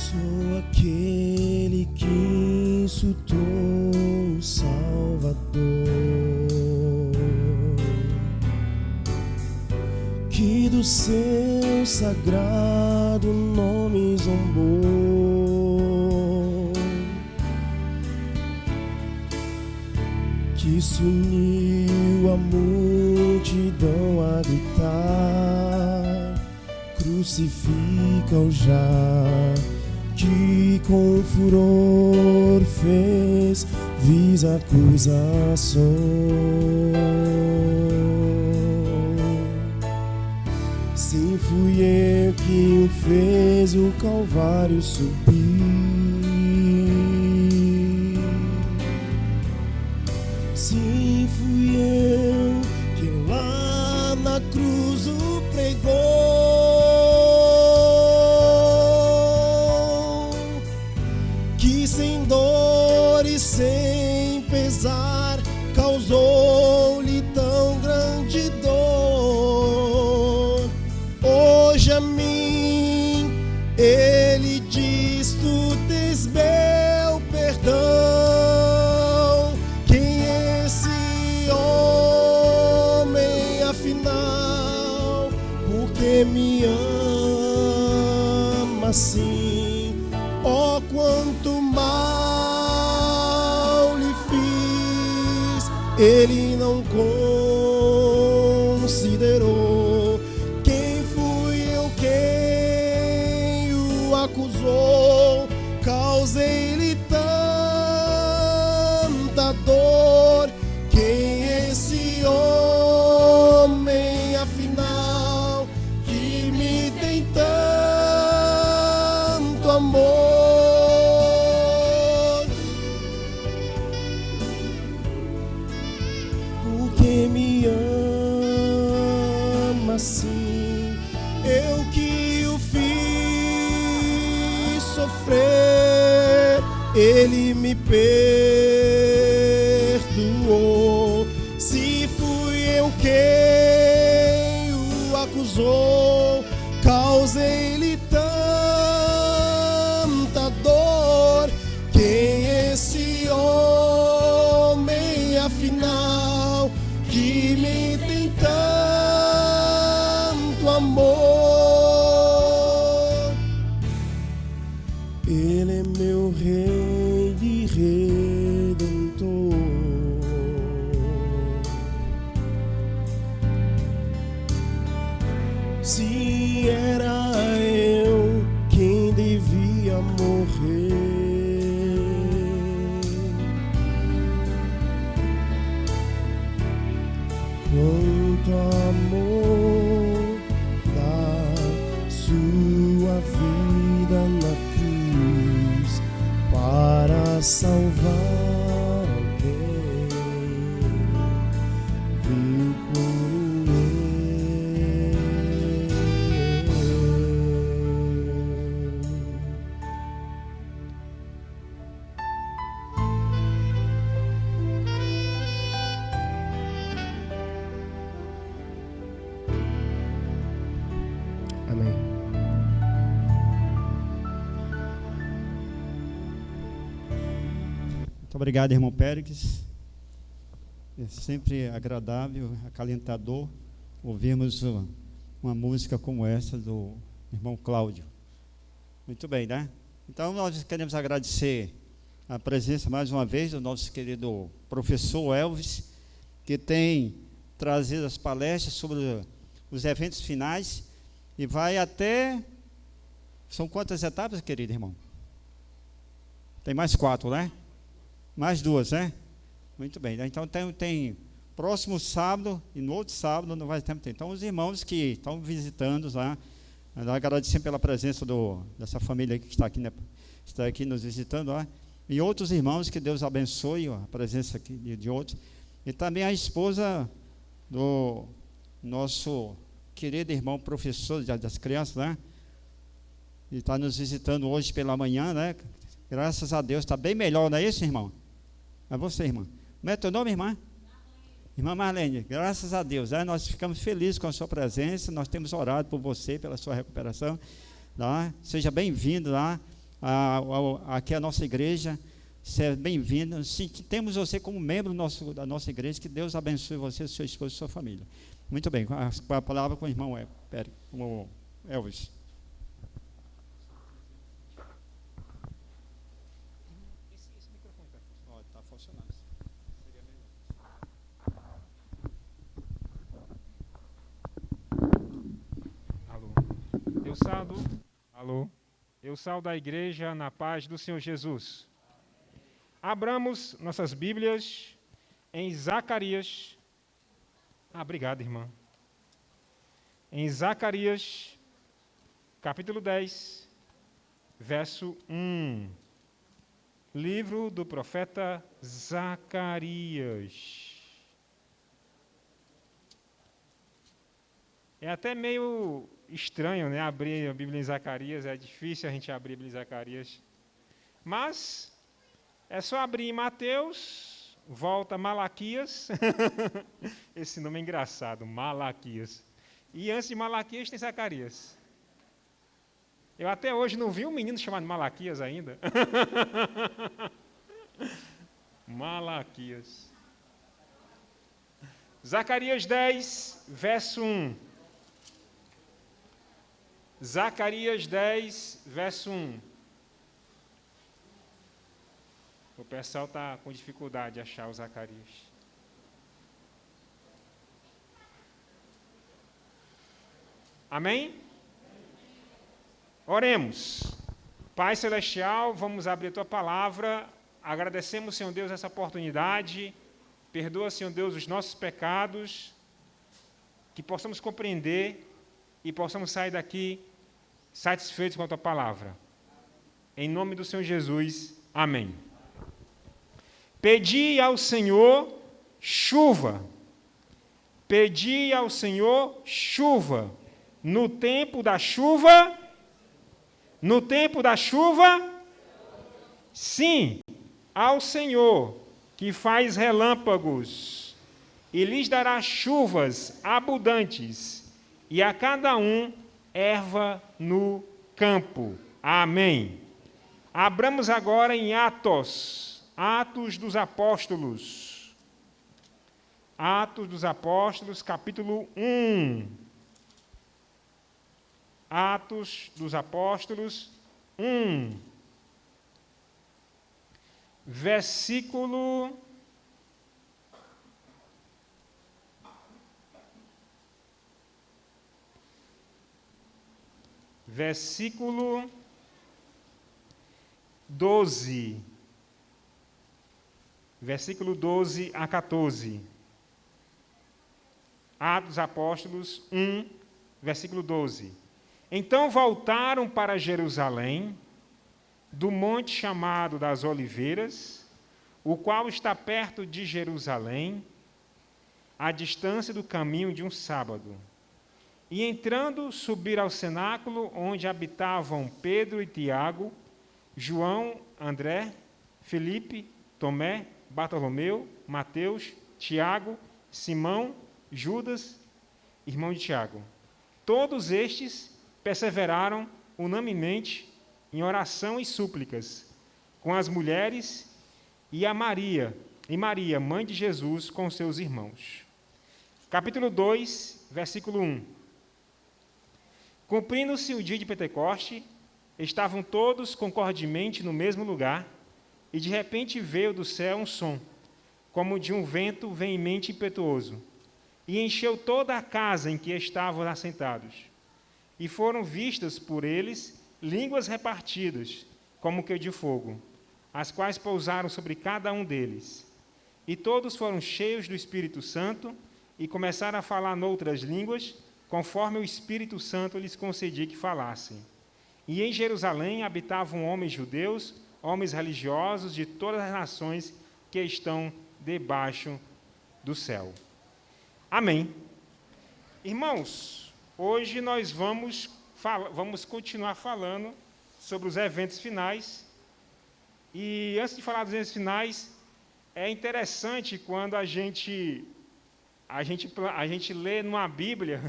Sou aquele que insultou o Salvador, que do seu sagrado nome zombou, que se uniu à multidão a gritar: crucifica-o já, que com furor fez vis acusação. Sim, fui eu que o fez o Calvário subir. Sim, fui eu que lá na cruz o pregou, que sem dor e sem pesar causou-lhe tão grande dor. Hoje a mim ele diz: tu tens meu perdão. Quem é esse homem afinal? Porque me ama assim? Oh, quanto mal lhe fiz, ele não considerou. Quem fui eu quem o acusou? Causei-lhe tanta dor. Quem é esse homem afinal que me tem tanto amor? Porque me ama assim, eu que o fiz sofrer, ele me perdoou. Se fui eu quem o acusou, causei-lhe tanta dor. Quem é esse homem afinal que me tem tanto amor? Ele é meu rei e redentor. Se era eu quem devia morrer, quanto amor da sua vida na cruz para salvar alguém, viu como Amém. Muito obrigado, irmão Péricles. É sempre agradável, acalentador ouvirmos uma música como essa do irmão Cláudio. Muito bem, né? Então nós queremos agradecer a presença mais uma vez do nosso querido professor Elvis, que tem trazido as palestras sobre os eventos finais e vai até... São quantas etapas, querido irmão? Tem mais 4, né? Mais 2, né? Muito bem, né? Então tem próximo sábado e no outro sábado não vai ter tempo. Então os irmãos que estão visitando lá, agradecendo pela presença dessa família que está aqui nos visitando lá, e outros irmãos, que Deus abençoe a presença aqui de outros, e também a esposa do nosso querido irmão professor das crianças, né? E está nos visitando hoje pela manhã, né? Graças a Deus, está bem melhor, não é isso, irmão? É você, irmã. Como é teu nome, irmã? Irmã Marlene, graças a Deus, nós ficamos felizes com a sua presença, nós temos orado por você, pela sua recuperação, tá? Seja bem-vindo lá, aqui a nossa igreja. Seja bem-vindo. Temos você como membro da nossa igreja. Que Deus abençoe você, seu esposo e sua família. Muito bem, com a palavra com o irmão Elvis. Esse microfone está funcionando. Seria melhor. Eu saúdo a igreja na paz do Senhor Jesus. Abramos nossas Bíblias em Zacarias. Obrigado, irmã. Em Zacarias, capítulo 10, verso 1. Livro do profeta Zacarias. É até meio estranho, né, abrir a Bíblia em Zacarias. É difícil a gente abrir a Bíblia em Zacarias. Mas é só abrir em Mateus, volta a Malaquias. Esse nome é engraçado, Malaquias. E antes de Malaquias tem Zacarias. Eu até hoje não vi um menino chamado Malaquias ainda. Malaquias. Zacarias 10, verso 1. Zacarias 10, verso 1. O pessoal está com dificuldade de achar o Zacarias. Amém? Oremos. Pai Celestial, vamos abrir a Tua palavra. Agradecemos, Senhor Deus, essa oportunidade. Perdoa, Senhor Deus, os nossos pecados. Que possamos compreender e possamos sair daqui satisfeitos com a Tua palavra. Em nome do Senhor Jesus. Amém. Pedi ao Senhor chuva. Pedi ao Senhor chuva. No tempo da chuva. No tempo da chuva. Sim, ao Senhor que faz relâmpagos e lhes dará chuvas abundantes e a cada um erva no campo. Amém. Abramos agora em Atos dos Apóstolos. Atos dos Apóstolos, capítulo 1. Atos dos Apóstolos 1. Versículo 12. Versículo 12 a 14. Atos dos Apóstolos 1, versículo 12. Então voltaram para Jerusalém, do monte chamado das Oliveiras, o qual está perto de Jerusalém, à distância do caminho de um sábado. E entrando, subiram ao cenáculo, onde habitavam Pedro e Tiago, João, André, Filipe, Tomé, Bartolomeu, Mateus, Tiago, Simão, Judas, irmão de Tiago. Todos estes perseveraram unanimemente em oração e súplicas com as mulheres e Maria, mãe de Jesus, com seus irmãos. Capítulo 2, versículo 1. Cumprindo-se o dia de Pentecoste, estavam todos concordemente no mesmo lugar, e de repente veio do céu um som, como de um vento veemente e impetuoso, e encheu toda a casa em que estavam assentados. E foram vistas por eles línguas repartidas, como que de fogo, as quais pousaram sobre cada um deles. E todos foram cheios do Espírito Santo e começaram a falar noutras línguas, conforme o Espírito Santo lhes concedia que falassem. E em Jerusalém habitavam homens judeus, homens religiosos de todas as nações que estão debaixo do céu. Amém. Irmãos, hoje nós vamos continuar falando sobre os eventos finais. E antes de falar dos eventos finais, é interessante quando a gente lê numa Bíblia,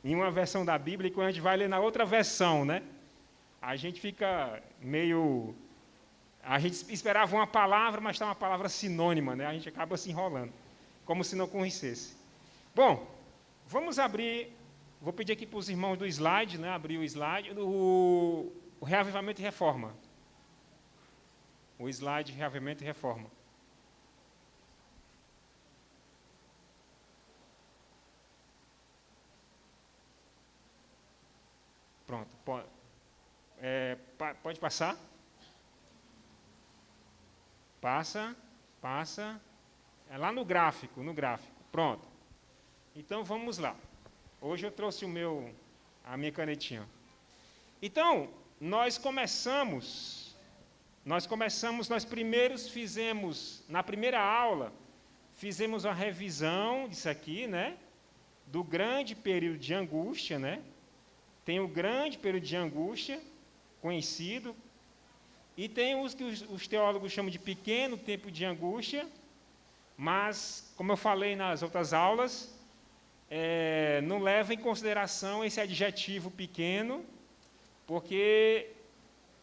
em uma versão da Bíblia, e quando a gente vai ler na outra versão, né? a gente fica meio... A gente esperava uma palavra, mas está uma palavra sinônima, né? A gente acaba se enrolando, como se não conhecesse. Bom, vamos abrir... Vou pedir aqui para os irmãos do slide, né? Abrir o slide, o Reavivamento e Reforma. O slide Reavivamento e Reforma. Pronto. Pode passar? Passa. É lá no gráfico. Pronto. Então, vamos lá. Hoje eu trouxe a minha canetinha. Então, nós primeiros fizemos, na primeira aula, fizemos uma revisão disso aqui, né? Do grande período de angústia, né? Tem o grande período de angústia, conhecido, e tem os que os teólogos chamam de pequeno tempo de angústia, mas, como eu falei nas outras aulas, não leva em consideração esse adjetivo pequeno, porque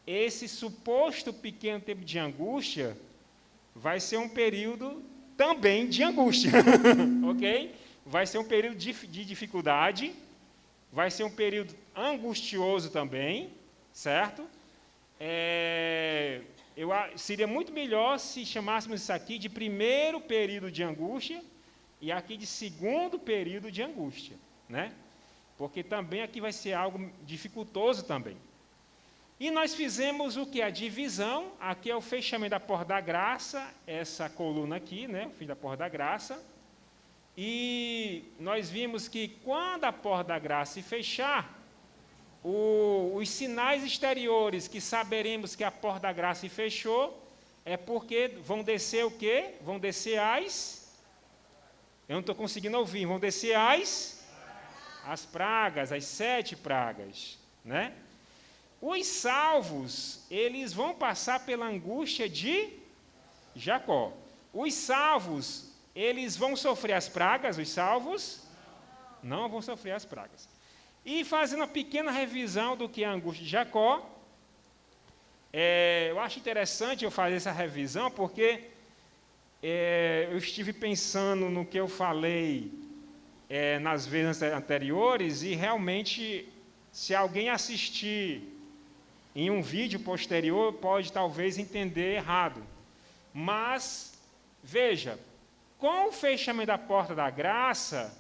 esse suposto pequeno tempo de angústia vai ser um período também de angústia, ok? Vai ser um período de dificuldade, vai ser um período angustioso também, certo? Seria muito melhor se chamássemos isso aqui de primeiro período de angústia e aqui de segundo período de angústia, né? Porque também aqui vai ser algo dificultoso também. E nós fizemos o que? A divisão, aqui é o fechamento da porta da graça, essa coluna aqui, né? O fim da porta da graça. E nós vimos que quando a porta da graça se fechar, os sinais exteriores que saberemos que a porta da graça se fechou, é porque vão descer o quê? Vão descer eu não estou conseguindo ouvir, vão descer as pragas, as 7 pragas, né? Os salvos, eles vão passar pela angústia de Jacó. Os salvos, eles vão sofrer as pragas, os salvos? Não vão sofrer as pragas. E fazendo uma pequena revisão do que é a angústia de Jacó, eu acho interessante eu fazer essa revisão, porque eu estive pensando no que eu falei nas vezes anteriores, e realmente, se alguém assistir em um vídeo posterior, pode talvez entender errado. Mas, veja, com o fechamento da porta da graça,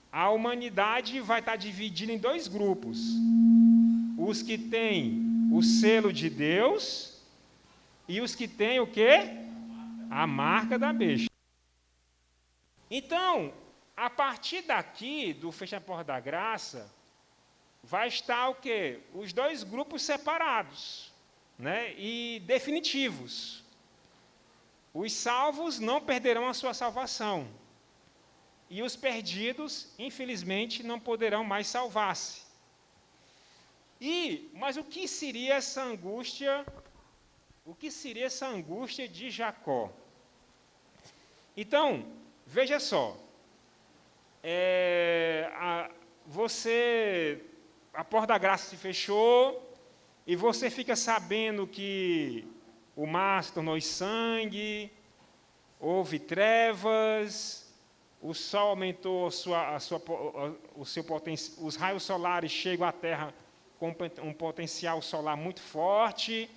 a humanidade vai estar dividida em 2 grupos. Os que têm o selo de Deus e os que têm o quê? A marca da besta. Então, a partir daqui, do fechamento da porta da graça, vai estar o quê? Os 2 grupos separados, né? E definitivos. Os salvos não perderão a sua salvação. E os perdidos, infelizmente, não poderão mais salvar-se. Mas o que seria essa angústia? O que seria essa angústia de Jacó? Então, veja só. A porta da graça se fechou, e você fica sabendo que o mar se tornou sangue, houve trevas, o sol aumentou o seu potencial, os raios solares chegam à Terra com um potencial solar muito forte,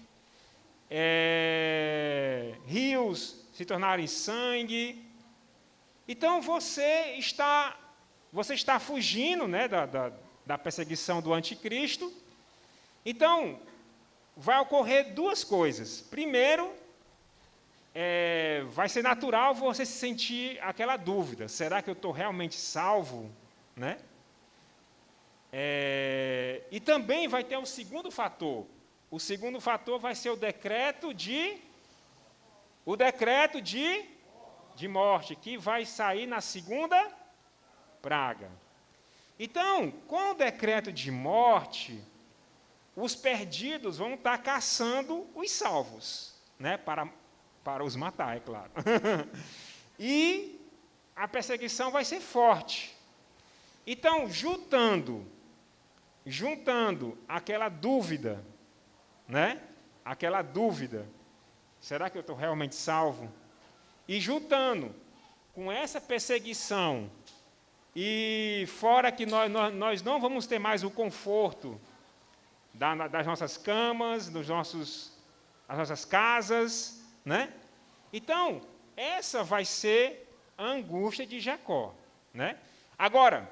rios se tornaram sangue. Então você está fugindo, né, da perseguição do anticristo. Então, vai ocorrer 2 coisas. Primeiro, vai ser natural você se sentir aquela dúvida: será que eu estou realmente salvo? Né? E também vai ter um segundo fator. O segundo fator vai ser o decreto de morte, que vai sair na segunda praga. Então, com o decreto de morte, os perdidos vão estar caçando os salvos, né? Para os matar, é claro. E a perseguição vai ser forte. Então, juntando juntando aquela dúvida, né? Aquela dúvida, será que eu estou realmente salvo? E juntando com essa perseguição, e fora que nós não vamos ter mais o conforto das nossas camas, das nossas casas, né? Então, essa vai ser a angústia de Jacó, né? Agora,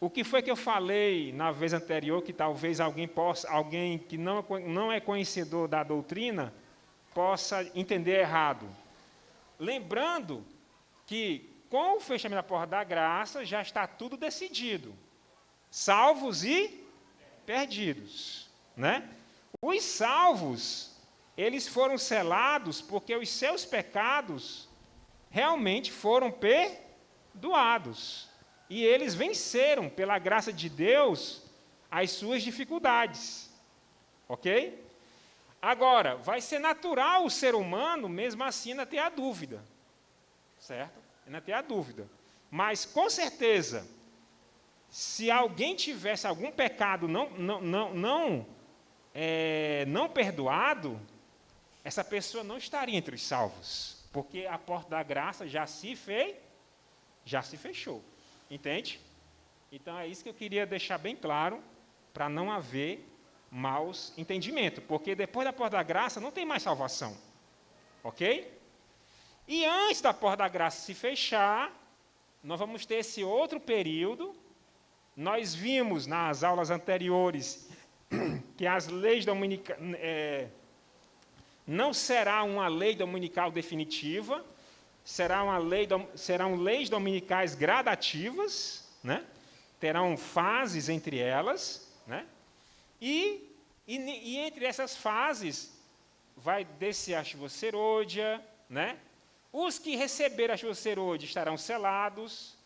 o que foi que eu falei na vez anterior, que talvez alguém que não é conhecedor da doutrina, possa entender errado? Lembrando que, com o fechamento da porta da graça, já está tudo decidido. Salvos e perdidos, né? Os salvos, eles foram selados porque os seus pecados realmente foram perdoados. E eles venceram, pela graça de Deus, as suas dificuldades. Ok? Agora, vai ser natural o ser humano, mesmo assim, ainda ter a dúvida. Certo? Ainda ter a dúvida. Mas, com certeza, se alguém tivesse algum pecado não perdoado, essa pessoa não estaria entre os salvos. Porque a porta da graça já se fechou. Entende? Então, é isso que eu queria deixar bem claro, para não haver maus entendimentos. Porque depois da porta da graça não tem mais salvação. Ok? E antes da porta da graça se fechar, nós vamos ter esse outro período. Nós vimos nas aulas anteriores que as leis dominicais não será uma lei dominical definitiva, serão leis dominicais gradativas, né? Terão fases entre elas, né? E entre essas fases vai descer a chuva serôdia, né? Os que receberam a chuva serôdia estarão selados,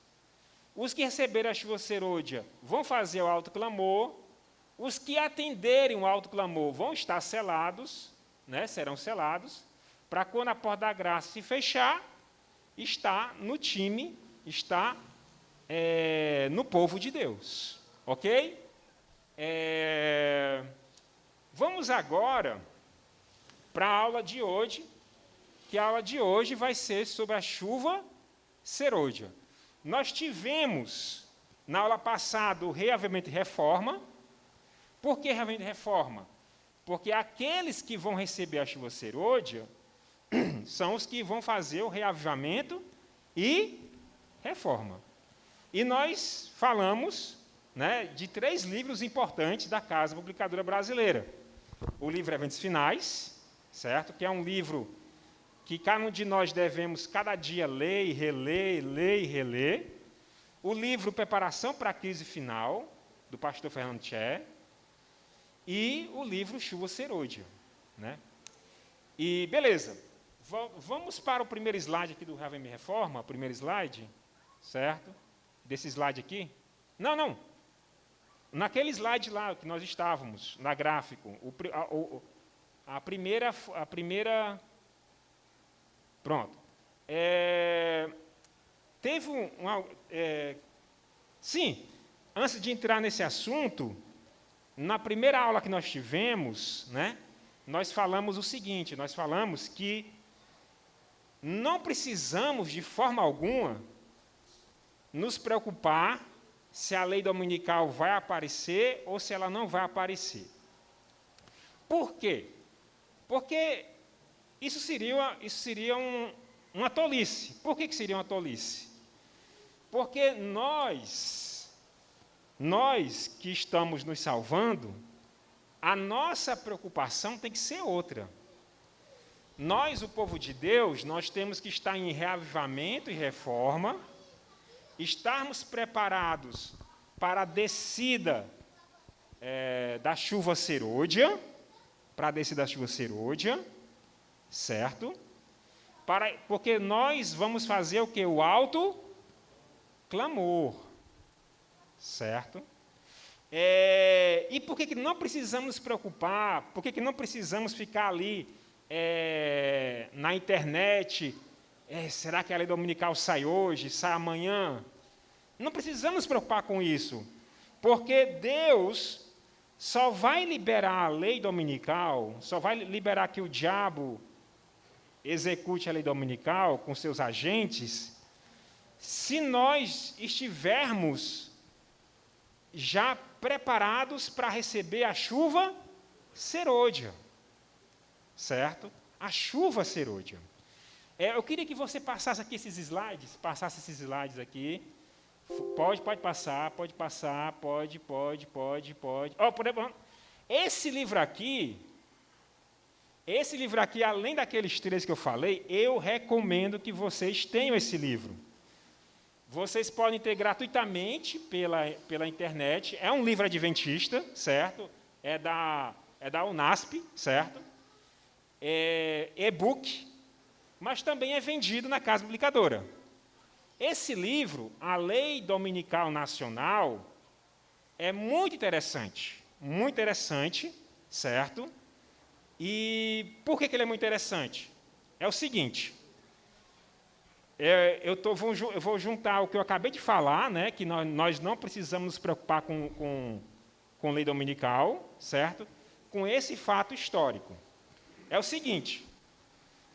os que receberam a chuva serôdia vão fazer o alto clamor, os que atenderem o alto clamor vão estar selados, né? Serão selados, para quando a porta da graça se fechar, está no time, está no povo de Deus. Ok? Vamos agora para a aula de hoje, que a aula de hoje vai ser sobre a chuva serôdia. Nós tivemos, na aula passada, o reavivamento e reforma. Por que reavivamento e reforma? Porque aqueles que vão receber a chuva serôdia são os que vão fazer o reavivamento e reforma. E nós falamos, né, de 3 livros importantes da Casa Publicadora Brasileira. O livro Eventos Finais, certo? Que é um livro que cada um de nós devemos cada dia ler e reler. O livro Preparação para a Crise Final, do pastor Fernando Tché. E o livro Chuva Serôdia, né? E, beleza. Vamos para o primeiro slide aqui do Reavivamento e Reforma, o primeiro slide, certo? Desse slide aqui. Não. Naquele slide lá que nós estávamos, na gráfico, a primeira... Pronto. Teve sim, antes de entrar nesse assunto, na primeira aula que nós tivemos, né, nós falamos o seguinte, nós falamos que não precisamos, de forma alguma, nos preocupar se a lei dominical vai aparecer ou se ela não vai aparecer. Por quê? Porque isso seria uma tolice. Por que seria uma tolice? Porque nós que estamos nos salvando, a nossa preocupação tem que ser outra. Nós, o povo de Deus, nós temos que estar em reavivamento e reforma, estarmos preparados para a descida da chuva serôdia, certo? Porque nós vamos fazer o quê? O alto clamor, certo? E por que não precisamos nos preocupar? Por que não precisamos ficar ali na internet? Será que a lei dominical sai hoje, sai amanhã? Não precisamos nos preocupar com isso, Porque Deus só vai liberar a lei dominical, só vai liberar que o diabo execute a lei dominical com seus agentes, se nós estivermos já preparados para receber a chuva serôdia, certo? A chuva serôdia. Eu queria que você passasse aqui esses slides, aqui. Pode passar. Esse livro aqui, além daqueles 3 que eu falei, eu recomendo que vocês tenham esse livro. Vocês podem ter gratuitamente pela internet. É um livro adventista, certo? É da Unasp, certo? É e-book, mas também é vendido na Casa Publicadora. Esse livro, A Lei Dominical Nacional, é muito interessante, certo? E por que ele é muito interessante? É o seguinte, eu vou juntar o que eu acabei de falar, né, que nós não precisamos nos preocupar com lei dominical, certo? Com esse fato histórico. É o seguinte,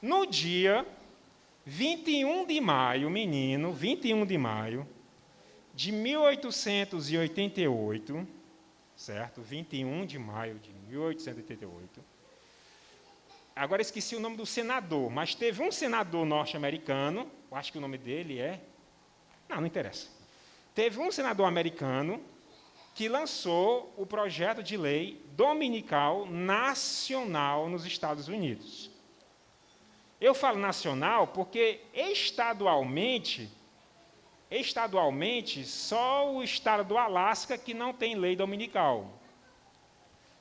no dia 21 de maio, 21 de maio de 1888, certo? 21 de maio de 1888. Agora esqueci o nome do senador, mas teve um senador norte-americano, eu acho que o nome dele é... Não interessa. Teve um senador americano que lançou o projeto de lei dominical nacional nos Estados Unidos. Eu falo nacional porque estadualmente, só o estado do Alasca que não tem lei dominical.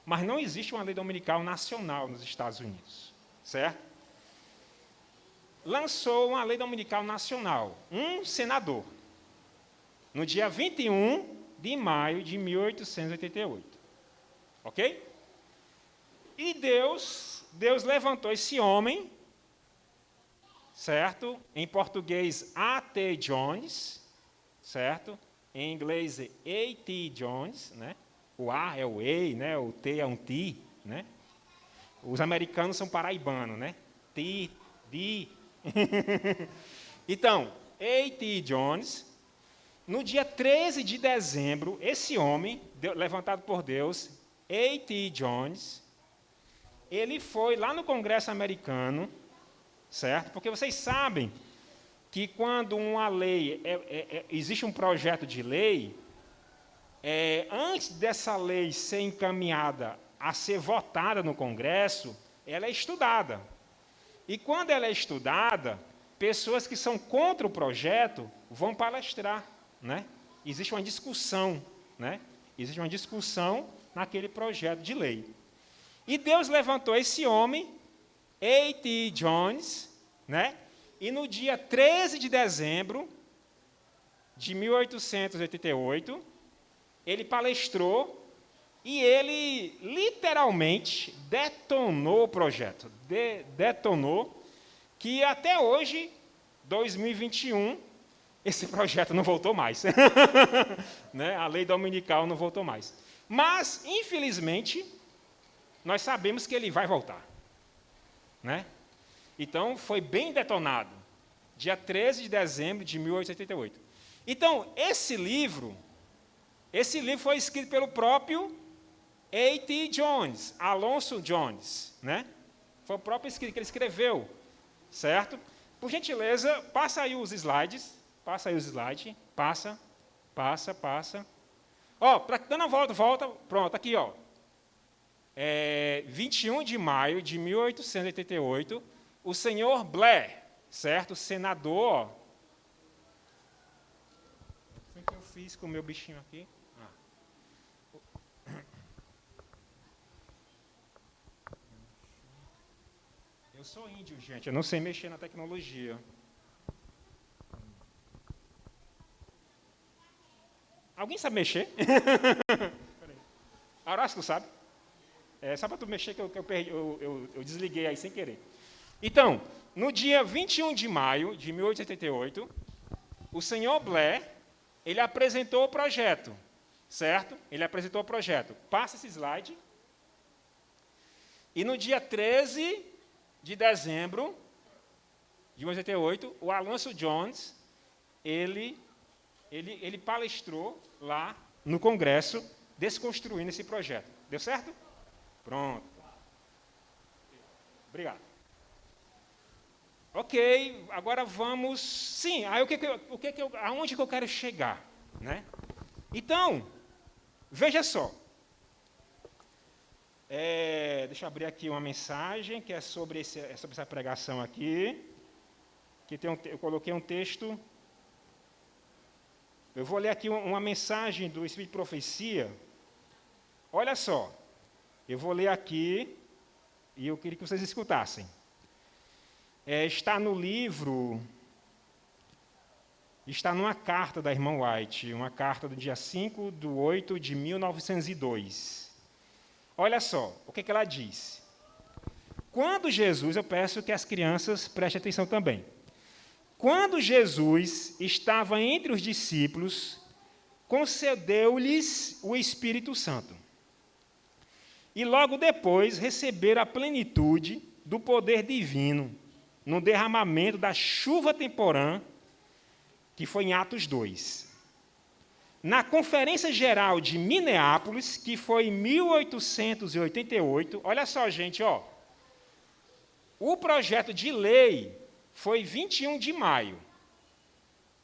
Mas não existe uma lei dominical nacional nos Estados Unidos, certo? Lançou uma lei dominical nacional, um senador, no dia 21 de maio de 1888. Ok? E Deus levantou esse homem, certo? Em português, A.T. Jones, certo? Em inglês, A.T. Jones, né? O A é o E, né? O T é um T, né? Os americanos são paraibanos, né? T, D. Então, A.T. Jones, no dia 13 de dezembro, esse homem, levantado por Deus, A.T. Jones, ele foi lá no Congresso americano, certo? Porque vocês sabem que quando uma lei, existe um projeto de lei, antes dessa lei ser encaminhada a ser votada no Congresso, ela é estudada. E quando ela é estudada, pessoas que são contra o projeto vão palestrar, né? Existe uma discussão, né? Existe uma discussão naquele projeto de lei. E Deus levantou esse homem, A.T. Jones, né? E no dia 13 de dezembro de 1888, ele palestrou e ele literalmente detonou o projeto. Detonou, que até hoje, 2021, esse projeto não voltou mais. Né? A lei dominical não voltou mais. Mas, infelizmente, nós sabemos que ele vai voltar. Né? Então, foi bem detonado, dia 13 de dezembro de 1888. Então, esse livro foi escrito pelo próprio A.T. Jones, Alonso Jones, né? Foi o próprio escrito que ele escreveu, certo? Por gentileza, passa aí os slides, passa. Ó, dando a volta, pronto, aqui, ó. 21 de maio de 1888, o senhor Blair, certo? Senador, ó. O que eu fiz com o meu bichinho aqui? Eu sou índio, gente, eu não sei mexer na tecnologia. Alguém sabe mexer? Horácio, tu sabe? Só para tu mexer que eu desliguei aí sem querer. Então, no dia 21 de maio de 1888, o senhor Blair, ele apresentou o projeto. certo? Ele apresentou o projeto. Passa esse slide. E no dia 13 de dezembro de 88, o Alonso Jones, ele palestrou lá no Congresso, desconstruindo esse projeto. Deu certo? Pronto. Obrigado. Ok, agora vamos... Sim, aí aonde que eu quero chegar? Né? Então, veja só. Deixa eu abrir aqui uma mensagem que é sobre essa pregação aqui. Que eu coloquei um texto. Eu vou ler aqui uma mensagem do Espírito de Profecia. Olha só. Eu vou ler aqui e eu queria que vocês escutassem. Está no livro... Está numa carta da irmã White, uma carta do dia 5/8/1902. Olha só, o que ela diz. Quando Jesus, eu peço que as crianças prestem atenção também. Quando Jesus estava entre os discípulos, concedeu-lhes o Espírito Santo. E logo depois receberam a plenitude do poder divino, no derramamento da chuva temporã, que foi em Atos 2. Na Conferência Geral de Minneapolis, que foi em 1888, olha só, gente, ó, o projeto de lei foi 21 de maio.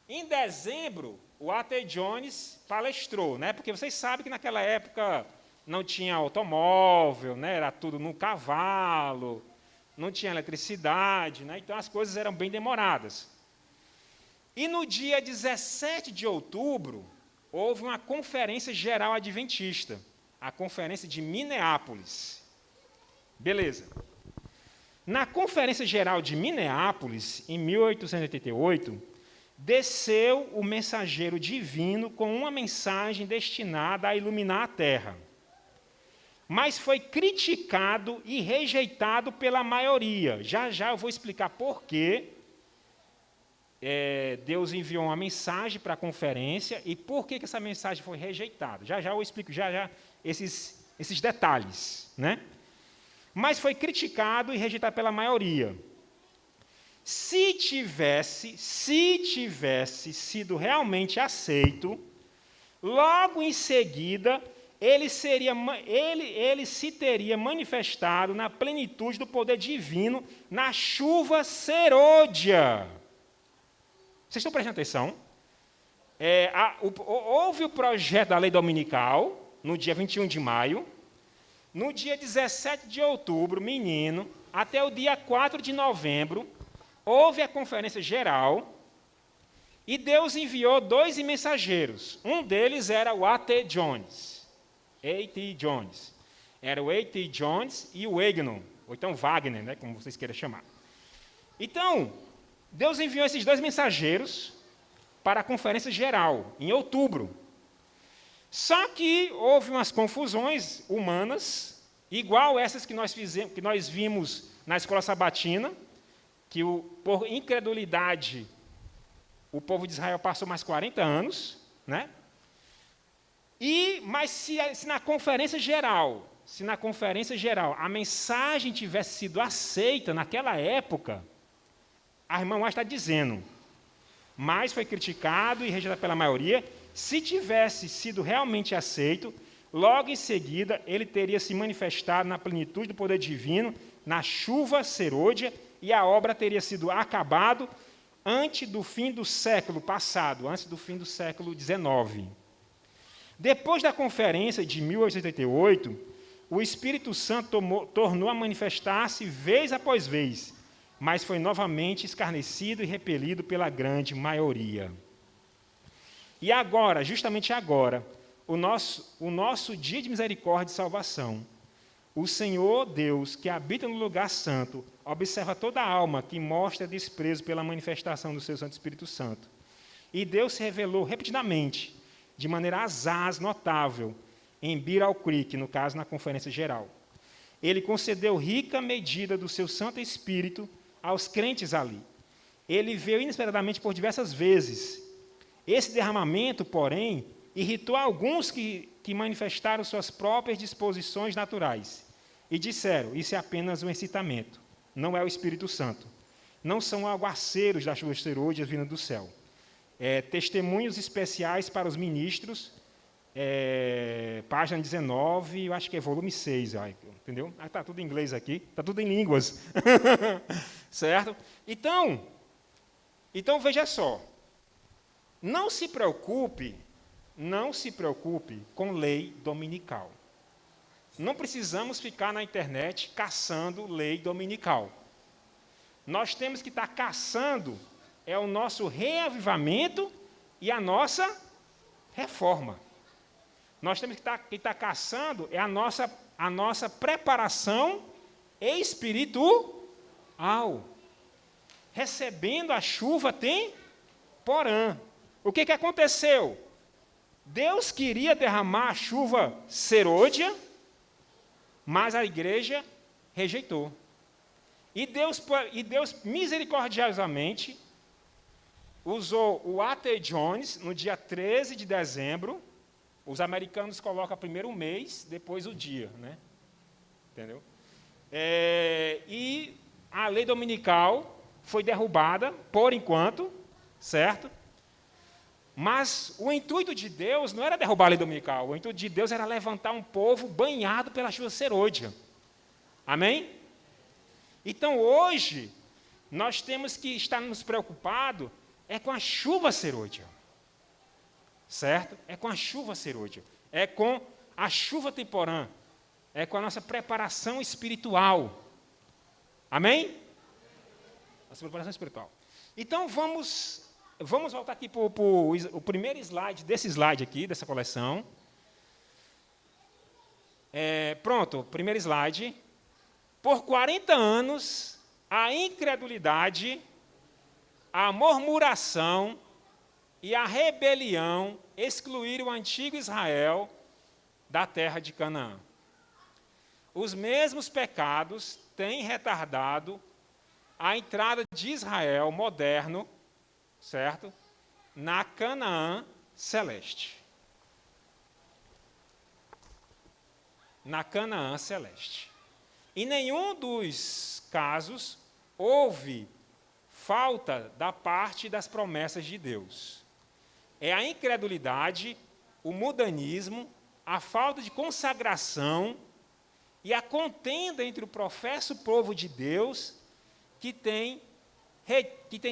Em dezembro, o A.T. Jones palestrou, né? Porque vocês sabem que naquela época não tinha automóvel, né? Era tudo no cavalo, não tinha eletricidade, né? Então as coisas eram bem demoradas. E no dia 17 de outubro, houve uma conferência geral adventista, a conferência de Minneapolis. Beleza. Na conferência geral de Minneapolis, em 1888, desceu o mensageiro divino com uma mensagem destinada a iluminar a terra. Mas foi criticado e rejeitado pela maioria. Já já eu vou explicar por quê. Deus enviou uma mensagem para a conferência e por que essa mensagem foi rejeitada. Já já eu explico esses detalhes, né? Mas foi criticado e rejeitado pela maioria. Se tivesse sido realmente aceito, logo em seguida ele se teria manifestado na plenitude do poder divino na chuva serôdia. Vocês estão prestando atenção? Houve o projeto da lei dominical, no dia 21 de maio. No dia 17 de outubro, até o dia 4 de novembro, houve a conferência geral, e Deus enviou 2 mensageiros. Um deles era o A.T. Jones. Era o A.T. Jones e o Wagner, ou então Wagner, né, como vocês queiram chamar. Então, Deus enviou esses 2 mensageiros para a conferência geral, em outubro. Só que houve umas confusões humanas, igual essas que nós vimos na escola sabatina, que por incredulidade o povo de Israel passou mais 40 anos, né? Mas se na conferência geral a mensagem tivesse sido aceita naquela época, a irmã White está dizendo, mas foi criticado e rejeitado pela maioria. Se tivesse sido realmente aceito, logo em seguida ele teria se manifestado na plenitude do poder divino, na chuva serôdia, e a obra teria sido acabado antes do fim do século passado, antes do fim do século XIX. Depois da conferência de 1888, o Espírito Santo tornou a manifestar-se vez após vez, mas foi novamente escarnecido e repelido pela grande maioria. E agora, justamente agora, o nosso dia de misericórdia e salvação, o Senhor Deus, que habita no lugar santo, observa toda a alma que mostra desprezo pela manifestação do seu Santo Espírito Santo. E Deus se revelou repetidamente, de maneira asaz notável, em Bear Creek, no caso, na Conferência Geral. Ele concedeu rica medida do seu Santo Espírito aos crentes ali. Ele veio inesperadamente por diversas vezes. Esse derramamento, porém, irritou alguns que manifestaram suas próprias disposições naturais e disseram: isso é apenas um excitamento, não é o Espírito Santo. Não são aguaceiros da chuva serôdia vindo do céu. Testemunhos especiais para os ministros, página 19, eu acho que é volume 6, entendeu? Está tudo em inglês aqui, está tudo em línguas. Certo? Então, veja só, não se preocupe com lei dominical. Não precisamos ficar na internet caçando lei dominical. Nós temos que estar caçando o nosso reavivamento e a nossa reforma. Nós temos que estar caçando a nossa preparação espiritual, recebendo a chuva temporã. O que aconteceu? Deus queria derramar a chuva serôdia, mas a igreja rejeitou. E Deus misericordiosamente usou o A.T. Jones no dia 13 de dezembro. Os americanos colocam primeiro o mês, depois o dia, né? Entendeu? E a lei dominical foi derrubada, por enquanto, certo? Mas o intuito de Deus não era derrubar a lei dominical, o intuito de Deus era levantar um povo banhado pela chuva serôdia. Amém? Então, hoje, nós temos que estar nos preocupados com a chuva serôdia. Certo? É com a chuva serôdia. É com a chuva temporã. É com a nossa preparação espiritual. Amém? Nossa preparação espiritual. Então, vamos voltar aqui para o primeiro slide, desse slide aqui, dessa coleção. Pronto, primeiro slide. Por 40 anos, a incredulidade, a murmuração e a rebelião excluíram o antigo Israel da terra de Canaã. Os mesmos pecados têm retardado a entrada de Israel moderno, certo? Na Canaã celeste. Na Canaã celeste. Em nenhum dos casos houve falta da parte das promessas de Deus. É a incredulidade, o mundanismo, a falta de consagração e a contenda entre o professo povo de Deus que tem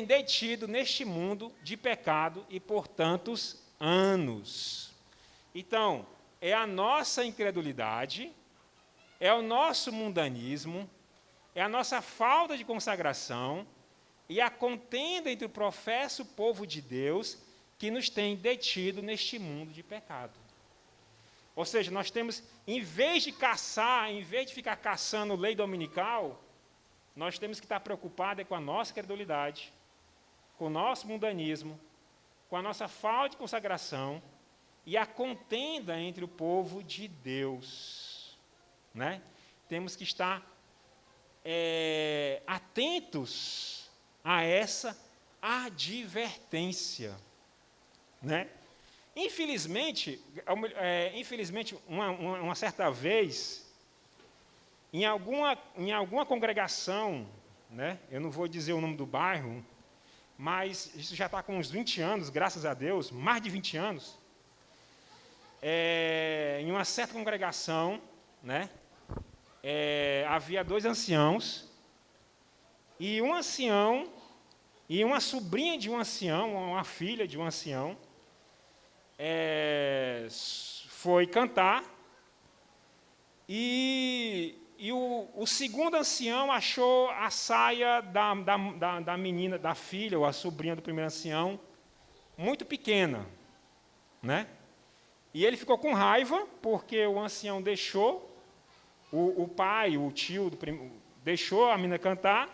detido neste mundo de pecado e por tantos anos. Então, é a nossa incredulidade, é o nosso mundanismo, é a nossa falta de consagração e a contenda entre o professo povo de Deus que nos tem detido neste mundo de pecado. Ou seja, nós temos, em vez de ficar caçando lei dominical, nós temos que estar preocupados com a nossa credulidade, com o nosso mundanismo, com a nossa falta de consagração e a contenda entre o povo de Deus. Né? Temos que estar atentos a essa advertência. Né? Infelizmente, uma certa vez, em alguma congregação, né, eu não vou dizer o nome do bairro, mas isso já está com uns 20 anos, graças a Deus, mais de 20 anos, em uma certa congregação, né, havia 2 anciãos, e um ancião, e uma sobrinha de um ancião, uma filha de um ancião, foi cantar, e o segundo ancião achou a saia da menina, da filha, ou a sobrinha do primeiro ancião, muito pequena. Né? E ele ficou com raiva, porque o ancião deixou, o pai, o tio, deixou a menina cantar,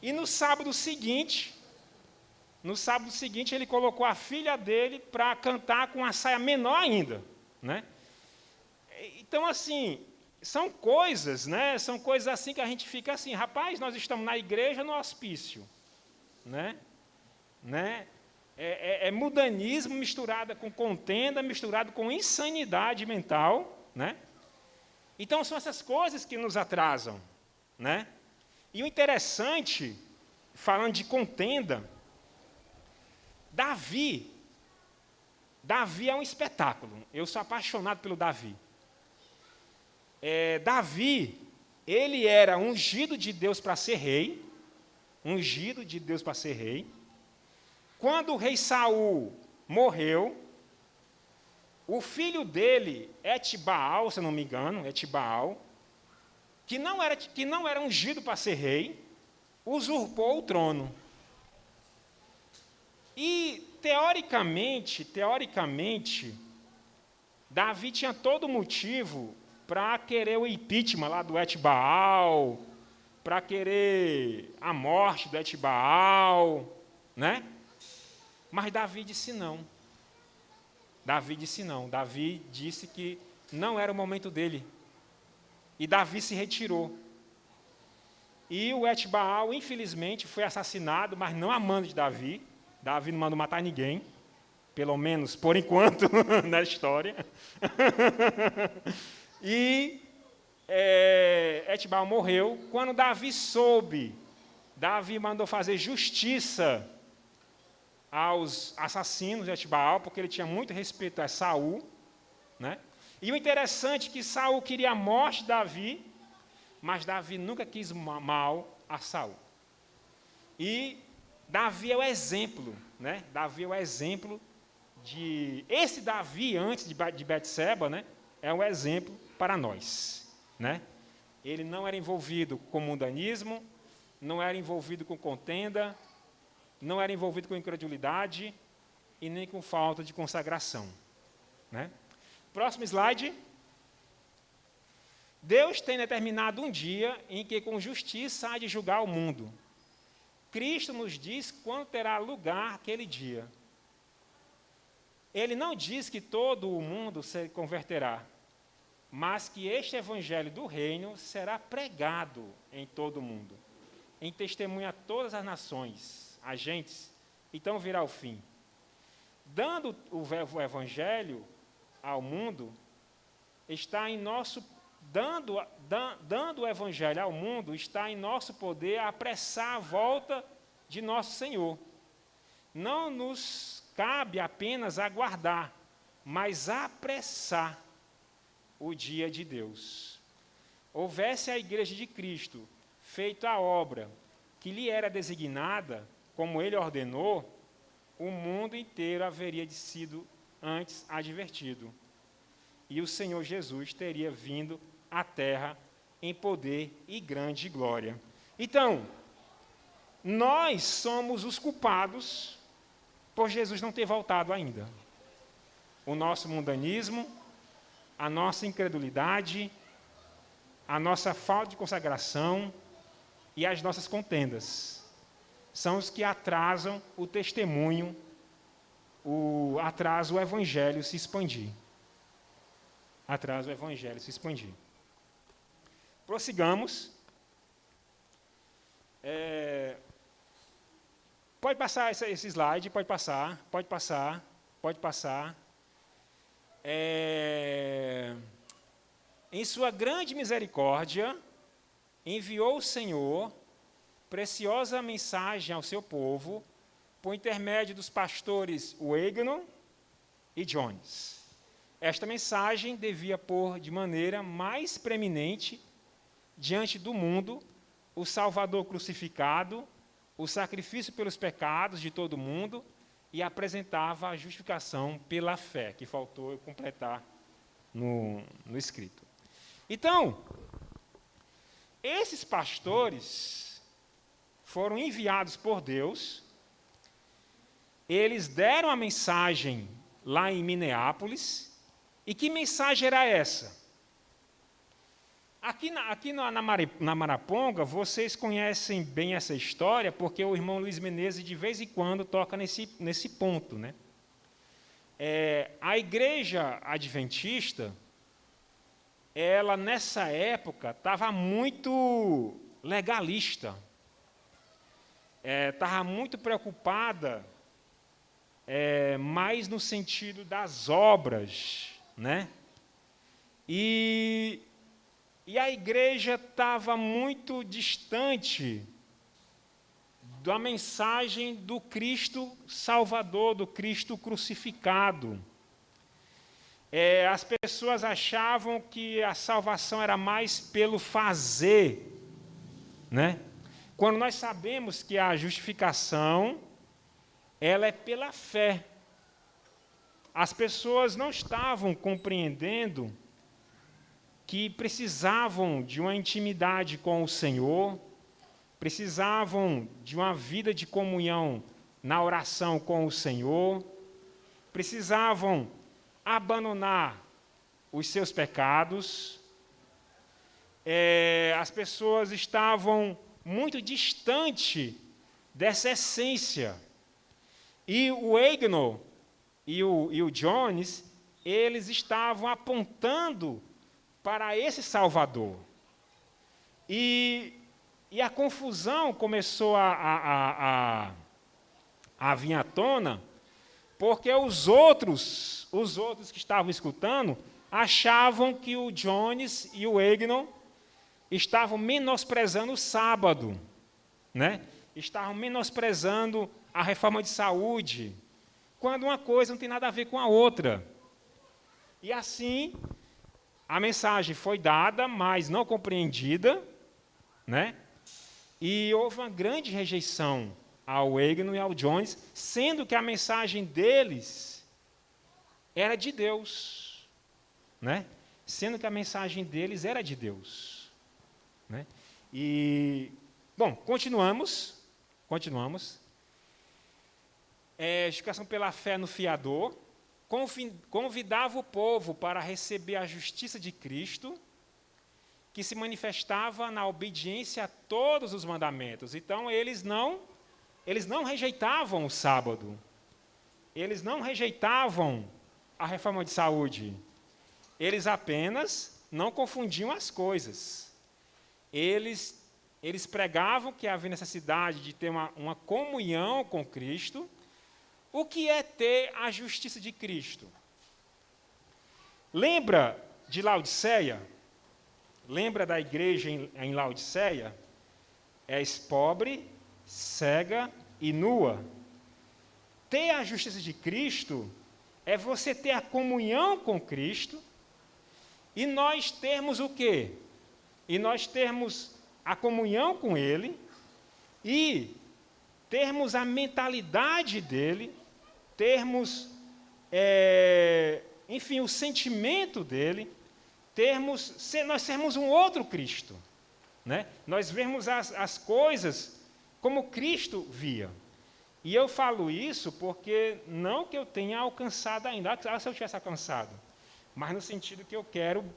e no sábado seguinte, ele colocou a filha dele para cantar com uma saia menor ainda. Né? Então, assim, são coisas assim que a gente fica assim, rapaz, nós estamos na igreja, no hospício. Né? É mudanismo misturado com contenda, misturado com insanidade mental, né? Então, são essas coisas que nos atrasam, né? E o interessante, falando de contenda, Davi é um espetáculo. Eu sou apaixonado pelo Davi. Davi, ele era ungido de Deus para ser rei, ungido de Deus para ser rei. Quando o rei Saul morreu, o filho dele, Etibaal, se eu não me engano, Etibaal, que não era ungido para ser rei, usurpou o trono. E, teoricamente, Davi tinha todo motivo para querer o impeachment lá do Etibaal, para querer a morte do Etibaal, né? Mas Davi disse não. Davi disse que não era o momento dele. E Davi se retirou. E o Etibaal, infelizmente, foi assassinado, mas não a mando de Davi. Davi não mandou matar ninguém, pelo menos por enquanto, na história. E Etibaal morreu. Quando Davi soube, Davi mandou fazer justiça aos assassinos de Etibaal, porque ele tinha muito respeito a Saul, né? E o interessante é que Saul queria a morte de Davi, mas Davi nunca quis mal a Saul. E Davi é o exemplo, né? Davi é o exemplo de... Esse Davi, antes de Betseba, né? É um exemplo para nós, né? Ele não era envolvido com mundanismo, não era envolvido com contenda, não era envolvido com incredulidade e nem com falta de consagração, né? Próximo slide. Deus tem determinado um dia em que com justiça há de julgar o mundo. Cristo nos diz quando terá lugar aquele dia. Ele não diz que todo o mundo se converterá, mas que este evangelho do reino será pregado em todo o mundo, em testemunho a todas as nações, agentes, então virá o fim. Dando o evangelho ao mundo, está em nosso dando o evangelho ao mundo, está em nosso poder apressar a volta de nosso Senhor. Não nos cabe apenas aguardar, mas apressar o dia de Deus. Houvesse a igreja de Cristo feito a obra que lhe era designada, como ele ordenou, o mundo inteiro haveria sido antes advertido. E o Senhor Jesus teria vindo à terra em poder e grande glória. Então, nós somos os culpados por Jesus não ter voltado ainda. O nosso mundanismo, a nossa incredulidade, a nossa falta de consagração e as nossas contendas são os que atrasam o testemunho, atrasam o evangelho se expandir. Atrasa o evangelho se expandir. Prossigamos. Pode passar esse slide, pode passar. Em sua grande misericórdia, enviou o Senhor preciosa mensagem ao seu povo, por intermédio dos pastores Wegnon e Jones. Esta mensagem devia pôr de maneira mais preeminente diante do mundo o Salvador crucificado, o sacrifício pelos pecados de todo mundo e apresentava a justificação pela fé, que faltou eu completar no escrito. Então, esses pastores foram enviados por Deus, eles deram a mensagem lá em Minneapolis. E que mensagem era essa? Aqui na Maraponga, vocês conhecem bem essa história, porque o irmão Luiz Menezes, de vez em quando, toca nesse ponto, né? A igreja adventista, ela, nessa época, estava muito legalista, estava muito preocupada mais no sentido das obras, né? E a igreja estava muito distante da mensagem do Cristo Salvador, do Cristo crucificado. As pessoas achavam que a salvação era mais pelo fazer, né? Quando nós sabemos que a justificação, ela é pela fé. As pessoas não estavam compreendendo que precisavam de uma intimidade com o Senhor, precisavam de uma vida de comunhão na oração com o Senhor, precisavam abandonar os seus pecados. As pessoas estavam muito distantes dessa essência. E o Aguinaldo e o Jones, eles estavam apontando para esse Salvador. E a confusão começou a vir à tona, porque os outros que estavam escutando achavam que o Jones e o Aguinaldo estavam menosprezando o sábado, né? Estavam menosprezando a reforma de saúde, quando uma coisa não tem nada a ver com a outra. E assim, a mensagem foi dada, mas não compreendida, né? E houve uma grande rejeição ao Aguinaldo e ao Jones, sendo que a mensagem deles era de Deus, né? Sendo que a mensagem deles era de Deus, né? E, bom, continuamos. Justificação pela fé no fiador, convidava o povo para receber a justiça de Cristo, que se manifestava na obediência a todos os mandamentos. Então, eles não rejeitavam o sábado, eles não rejeitavam a reforma de saúde, eles apenas não confundiam as coisas. Eles pregavam que havia necessidade de ter uma comunhão com Cristo. O que é ter a justiça de Cristo? Lembra de Laodiceia? Lembra da igreja em Laodiceia? És pobre, cega e nua. Ter a justiça de Cristo é você ter a comunhão com Cristo e nós termos o quê? E nós termos a comunhão com Ele e termos a mentalidade dEle, termos, enfim, o sentimento dEle, nós sermos um outro Cristo, né? Nós vemos as coisas como Cristo via. E eu falo isso porque não que eu tenha alcançado ainda, se eu tivesse alcançado, mas no sentido que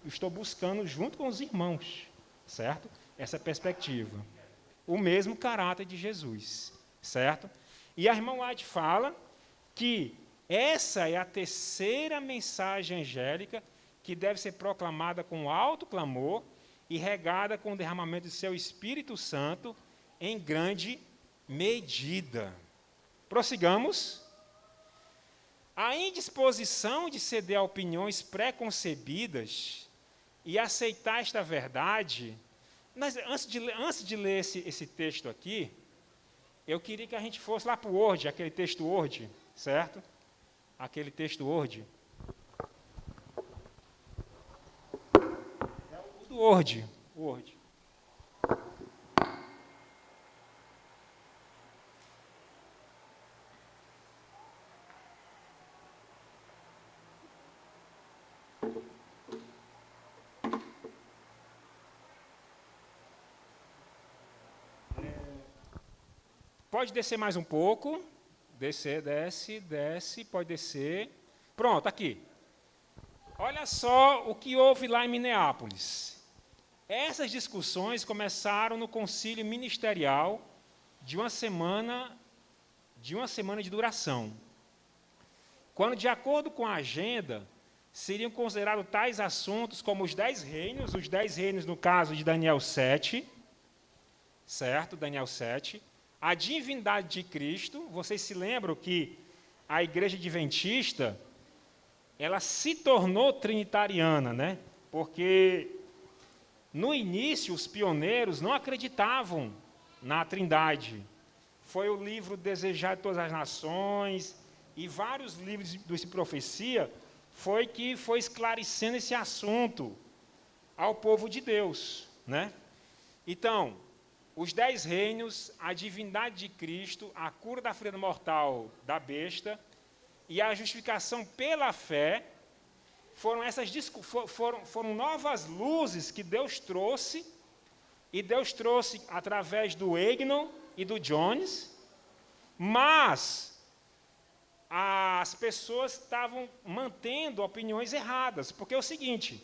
estou buscando junto com os irmãos, certo? Essa perspectiva. O mesmo caráter de Jesus, certo? E a irmã White fala que essa é a terceira mensagem angélica que deve ser proclamada com alto clamor e regada com o derramamento de seu Espírito Santo em grande medida. Prossigamos. A indisposição de ceder a opiniões preconcebidas e aceitar esta verdade. Antes de ler esse texto aqui, eu queria que a gente fosse lá para o Word, aquele texto Word, certo? Aquele texto Word. É o do Word. Pode descer mais um pouco. Desce, pode descer. Pronto, aqui. Olha só o que houve lá em Minneapolis. Essas discussões começaram no concílio ministerial de uma semana de duração. Quando, de acordo com a agenda, seriam considerados tais assuntos como os 10 reinos no caso de Daniel 7, certo? Daniel 7. A divindade de Cristo, vocês se lembram que a igreja adventista, ela se tornou trinitariana, né? Porque no início os pioneiros não acreditavam na Trindade. Foi o livro Desejar de Todas as Nações e vários livros de profecia foi esclarecendo esse assunto ao povo de Deus, né? Então, os 10 reinos, a divindade de Cristo, a cura da ferida mortal da besta e a justificação pela fé foram novas luzes que Deus trouxe, e Deus trouxe através do Egnon e do Jones, mas as pessoas estavam mantendo opiniões erradas, porque é o seguinte,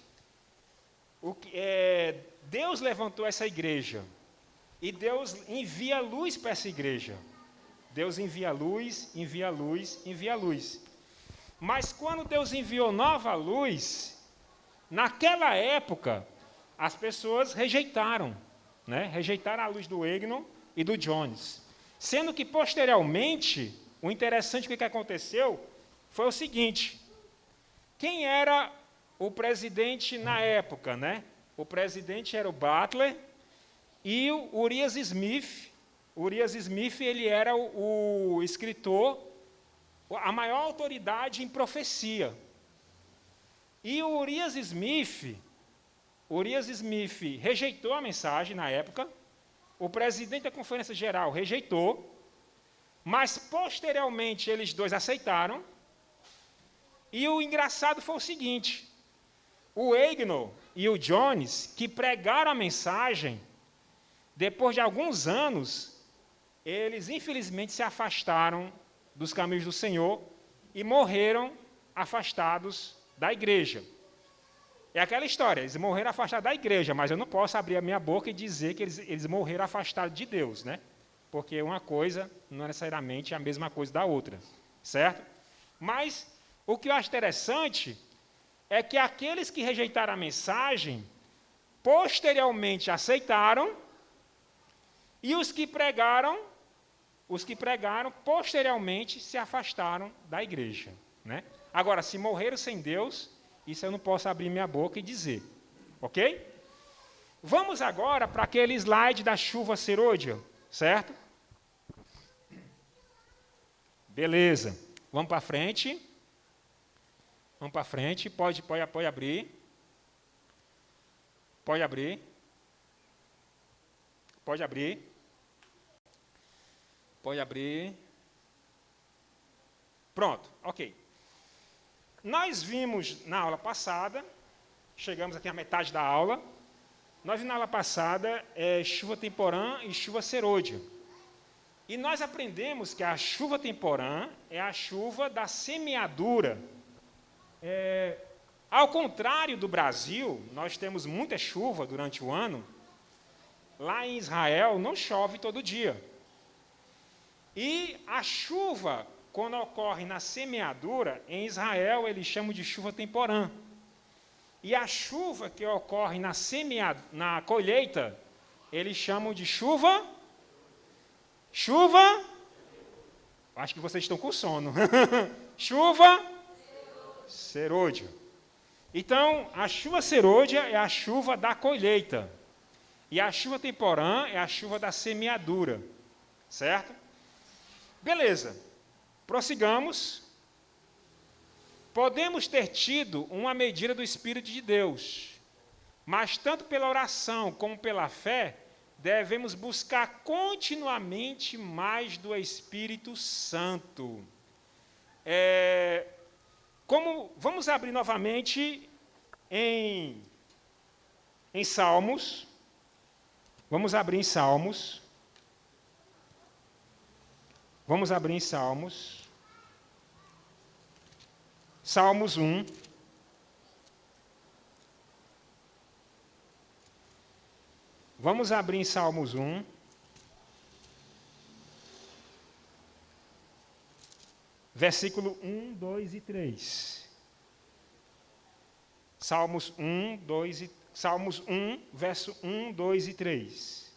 Deus levantou essa igreja, e Deus envia luz para essa igreja. Deus envia luz, envia luz, envia luz. Mas quando Deus enviou nova luz, naquela época, as pessoas rejeitaram, né? Rejeitaram a luz do Egnon e do Jones. Sendo que, posteriormente, o interessante que aconteceu foi o seguinte, quem era o presidente na época, né? O presidente era o Butler e o Urias Smith. Urias Smith, ele era o escritor, a maior autoridade em profecia. E o Urias Smith rejeitou a mensagem na época, o presidente da Conferência Geral rejeitou, mas posteriormente eles dois aceitaram, e o engraçado foi o seguinte, o Egnon e o Jones, que pregaram a mensagem, depois de alguns anos, eles infelizmente se afastaram dos caminhos do Senhor e morreram afastados da igreja. É aquela história, eles morreram afastados da igreja, mas eu não posso abrir a minha boca e dizer que eles morreram afastados de Deus, né? Porque uma coisa não é necessariamente a mesma coisa da outra, certo? Mas o que eu acho interessante é que aqueles que rejeitaram a mensagem, posteriormente aceitaram, e os que pregaram, posteriormente se afastaram da igreja, né? Agora, se morreram sem Deus, isso eu não posso abrir minha boca e dizer, ok? Vamos agora para aquele slide da chuva serôdia, certo? Beleza, vamos para frente. Vamos para frente, pode abrir. Pode abrir. Pode abrir. Pode abrir. Pronto, ok. Nós vimos na aula passada, chegamos aqui à metade da aula, nós vimos na aula passada chuva temporã e chuva serôdia. E nós aprendemos que a chuva temporã é a chuva da semeadura. Ao contrário do Brasil, nós temos muita chuva durante o ano, lá em Israel não chove todo dia. E a chuva, quando ocorre na semeadura, em Israel eles chamam de chuva temporã. E a chuva que ocorre na colheita, eles chamam de chuva... Acho que vocês estão com sono. Chuva serôdia. Então, a chuva serôdia é a chuva da colheita. E a chuva temporã é a chuva da semeadura. Certo? Beleza. Prossigamos. Podemos ter tido uma medida do Espírito de Deus, mas tanto pela oração como pela fé, devemos buscar continuamente mais do Espírito Santo. Vamos abrir novamente em Salmos. Vamos abrir em Salmos. Vamos abrir em Salmos. Salmos 1. Vamos abrir em Salmos 1. Versículo 1, 2 e 3. Salmos 1, verso 1, 2 e 3.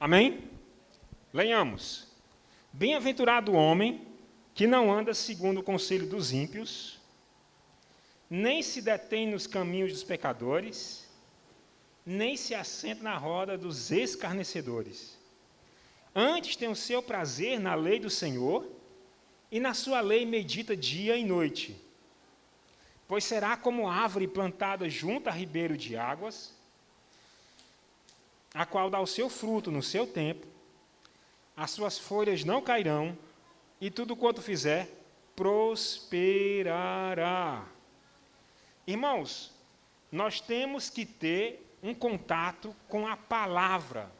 Amém? Leiamos. Bem-aventurado o homem que não anda segundo o conselho dos ímpios, nem se detém nos caminhos dos pecadores, nem se assenta na roda dos escarnecedores. Antes tem o seu prazer na lei do Senhor, e na sua lei medita dia e noite. Pois será como árvore plantada junto a ribeiro de águas, a qual dá o seu fruto no seu tempo, as suas folhas não cairão, e tudo quanto fizer, prosperará. Irmãos, nós temos que ter um contato com a palavra.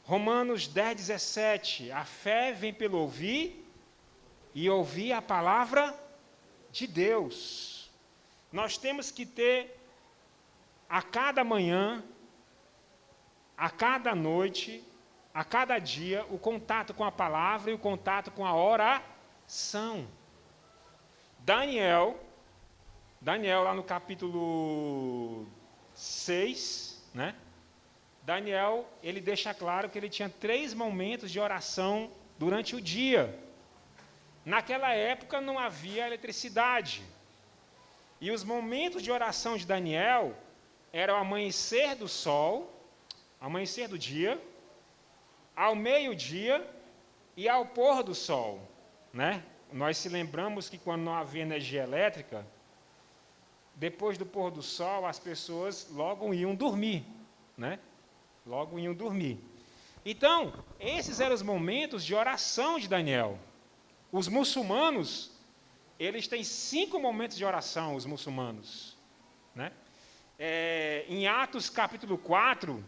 Romanos 10, 17, a fé vem pelo ouvir, e ouvir a palavra de Deus. Nós temos que ter, a cada manhã, a cada noite, a cada dia, o contato com a palavra e o contato com a oração. Daniel, lá no capítulo 6, né? Daniel, ele deixa claro que ele tinha 3 momentos de oração durante o dia. Naquela época não havia eletricidade. E os momentos de oração de Daniel eram o amanhecer do sol, amanhecer do dia, ao meio-dia e ao pôr do sol, né? Nós se lembramos que quando não havia energia elétrica, depois do pôr do sol, as pessoas logo iam dormir, né? Logo iam dormir. Então, esses eram os momentos de oração de Daniel. Os muçulmanos, eles têm 5 momentos de oração, os muçulmanos, né? Em Atos capítulo 4,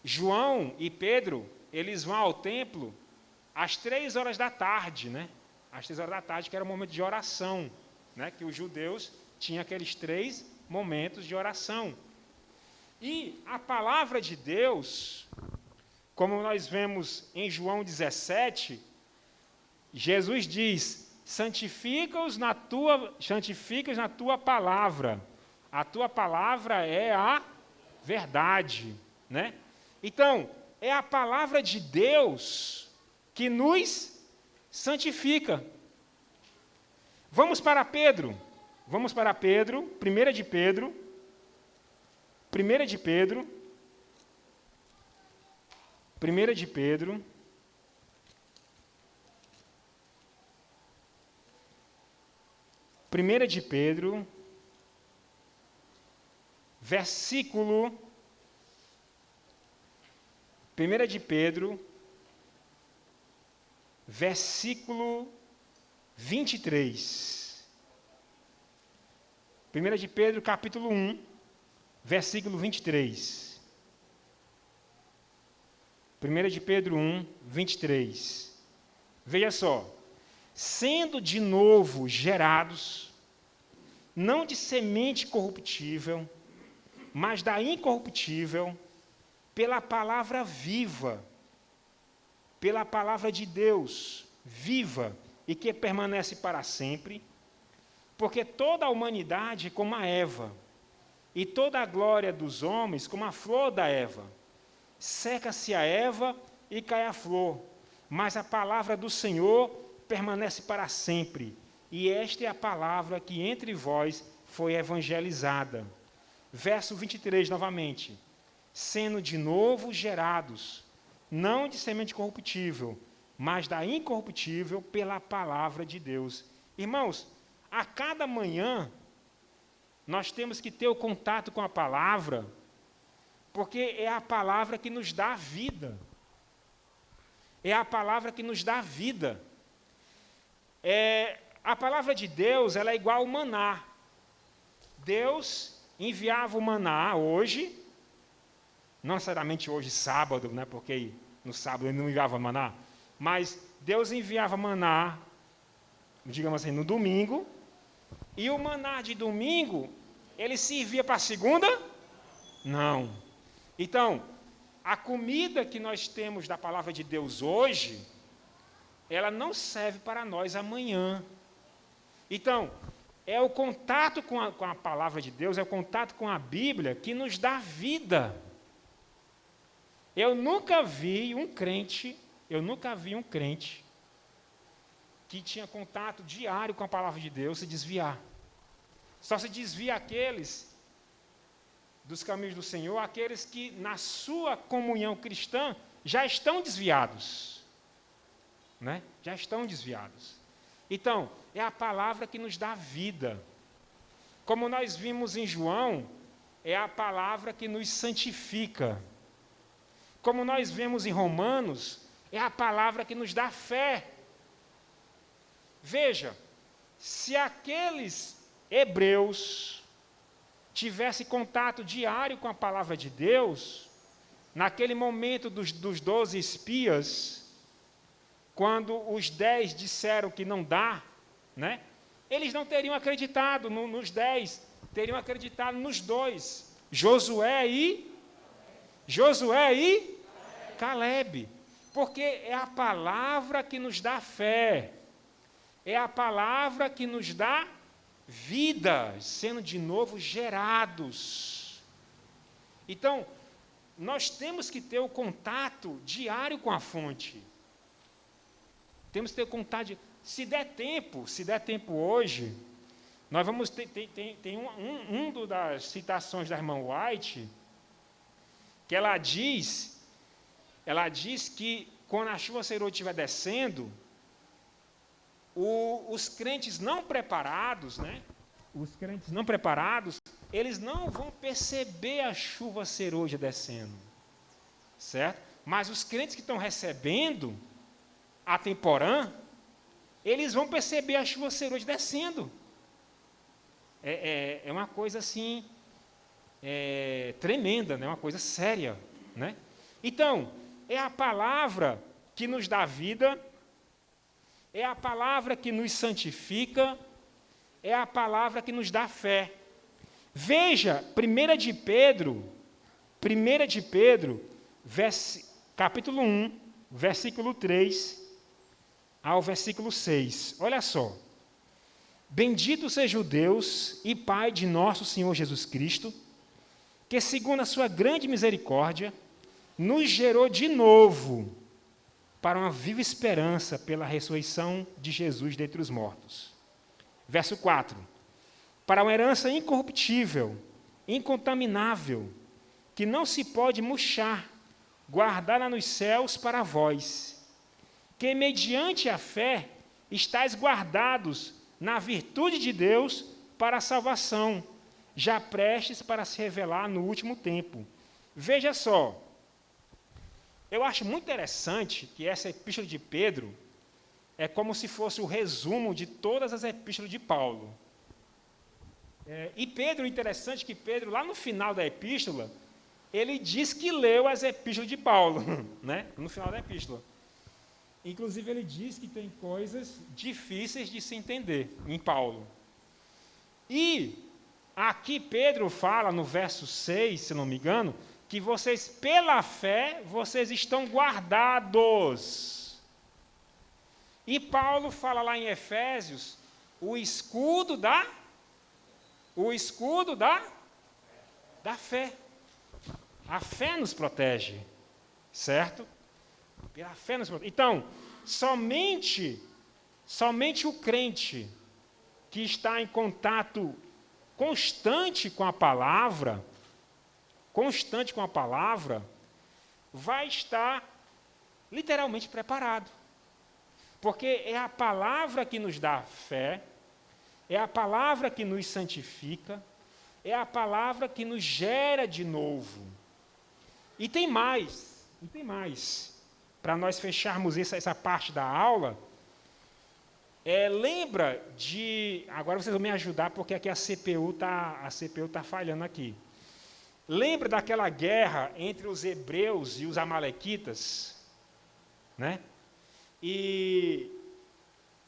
João e Pedro, eles vão ao templo às 3 horas da tarde, né? Às 3 horas da tarde, que era o momento de oração, né? Que os judeus tinham aqueles 3 momentos de oração. E a palavra de Deus, como nós vemos em João 17, Jesus diz: santifica-os na tua palavra. A tua palavra é a verdade, né? Então, é a palavra de Deus que nos santifica. Vamos para Pedro. 1 de Pedro. 1 de Pedro. 1 de Pedro. Versículo 1 de Pedro, versículo 23. 1 de Pedro, capítulo 1, versículo 23. 1 de Pedro 1, 23. Veja só. Sendo de novo gerados, não de semente corruptível, mas da incorruptível, pela palavra viva, pela palavra de Deus, viva e que permanece para sempre, porque toda a humanidade é como a Eva, e toda a glória dos homens como a flor da Eva. Seca-se a Eva e cai a flor, mas a palavra do Senhor permanece para sempre, e esta é a palavra que entre vós foi evangelizada. Verso 23, novamente. Sendo de novo gerados, não de semente corruptível, mas da incorruptível pela palavra de Deus. Irmãos, a cada manhã, nós temos que ter o contato com a palavra, porque é a palavra que nos dá vida. É a palavra que nos dá vida. A palavra de Deus, ela é igual ao maná. Deus enviava o maná hoje, não necessariamente hoje, sábado, né, porque no sábado ele não enviava maná, mas Deus enviava maná, digamos assim, no domingo, e o maná de domingo, ele servia para a segunda? Não. Então, a comida que nós temos da palavra de Deus hoje, ela não serve para nós amanhã. Então, é o contato com a palavra de Deus, é o contato com a Bíblia que nos dá vida. Eu nunca vi um crente que tinha contato diário com a palavra de Deus se desviar. Só se desvia aqueles dos caminhos do Senhor, aqueles que na sua comunhão cristã já estão desviados. Né? Já estão desviados. Então, é a palavra que nos dá vida. Como nós vimos em João, é a palavra que nos santifica. Como nós vemos em Romanos, é a palavra que nos dá fé. Veja, se aqueles hebreus tivessem contato diário com a palavra de Deus, naquele momento dos 12 espias, quando os 10 disseram que não dá, né? Eles não teriam acreditado nos 10, teriam acreditado nos 2, Josué e Caleb, porque é a palavra que nos dá fé, é a palavra que nos dá vida, sendo de novo gerados. Então, nós temos que ter o contato diário com a fonte. Temos que ter contato. Se der tempo hoje, nós vamos ter uma das citações da irmã White, que ela diz que quando a chuva serôdia estiver descendo, os crentes não preparados, né? Os crentes não preparados, eles não vão perceber a chuva serôdia descendo, certo? Mas os crentes que estão recebendo a temporã, eles vão perceber a chuva serôdia descendo. É uma coisa assim, tremenda, né? Uma coisa séria, né? Então, é a palavra que nos dá vida, é a palavra que nos santifica, é a palavra que nos dá fé. Veja, 1 de Pedro, capítulo 1, versículo 3 ao versículo 6. Olha só. Bendito seja o Deus e Pai de nosso Senhor Jesus Cristo, que segundo a sua grande misericórdia, nos gerou de novo para uma viva esperança pela ressurreição de Jesus dentre os mortos. Verso 4. Para uma herança incorruptível, incontaminável, que não se pode murchar, guardada nos céus para vós, que mediante a fé estáis guardados na virtude de Deus para a salvação, já prestes para se revelar no último tempo. Veja só, eu acho muito interessante que essa epístola de Pedro é como se fosse o resumo de todas as epístolas de Paulo. E Pedro, interessante que Pedro, lá no final da epístola, ele diz que leu as epístolas de Paulo, né? No final da epístola. Inclusive, ele diz que tem coisas difíceis de se entender em Paulo. E aqui Pedro fala, no verso 6, se não me engano, que vocês, pela fé, vocês estão guardados. E Paulo fala lá em Efésios, o escudo da fé. A fé nos protege, certo? Pela fé nos protege. Então, somente o crente que está em contato constante com a palavra, vai estar literalmente preparado. Porque é a palavra que nos dá fé, é a palavra que nos santifica, é a palavra que nos gera de novo. E tem mais. Para nós fecharmos essa parte da aula, lembra de... Agora vocês vão me ajudar, porque aqui a CPU tá falhando aqui. Lembra daquela guerra entre os hebreus e os amalequitas? Né? E,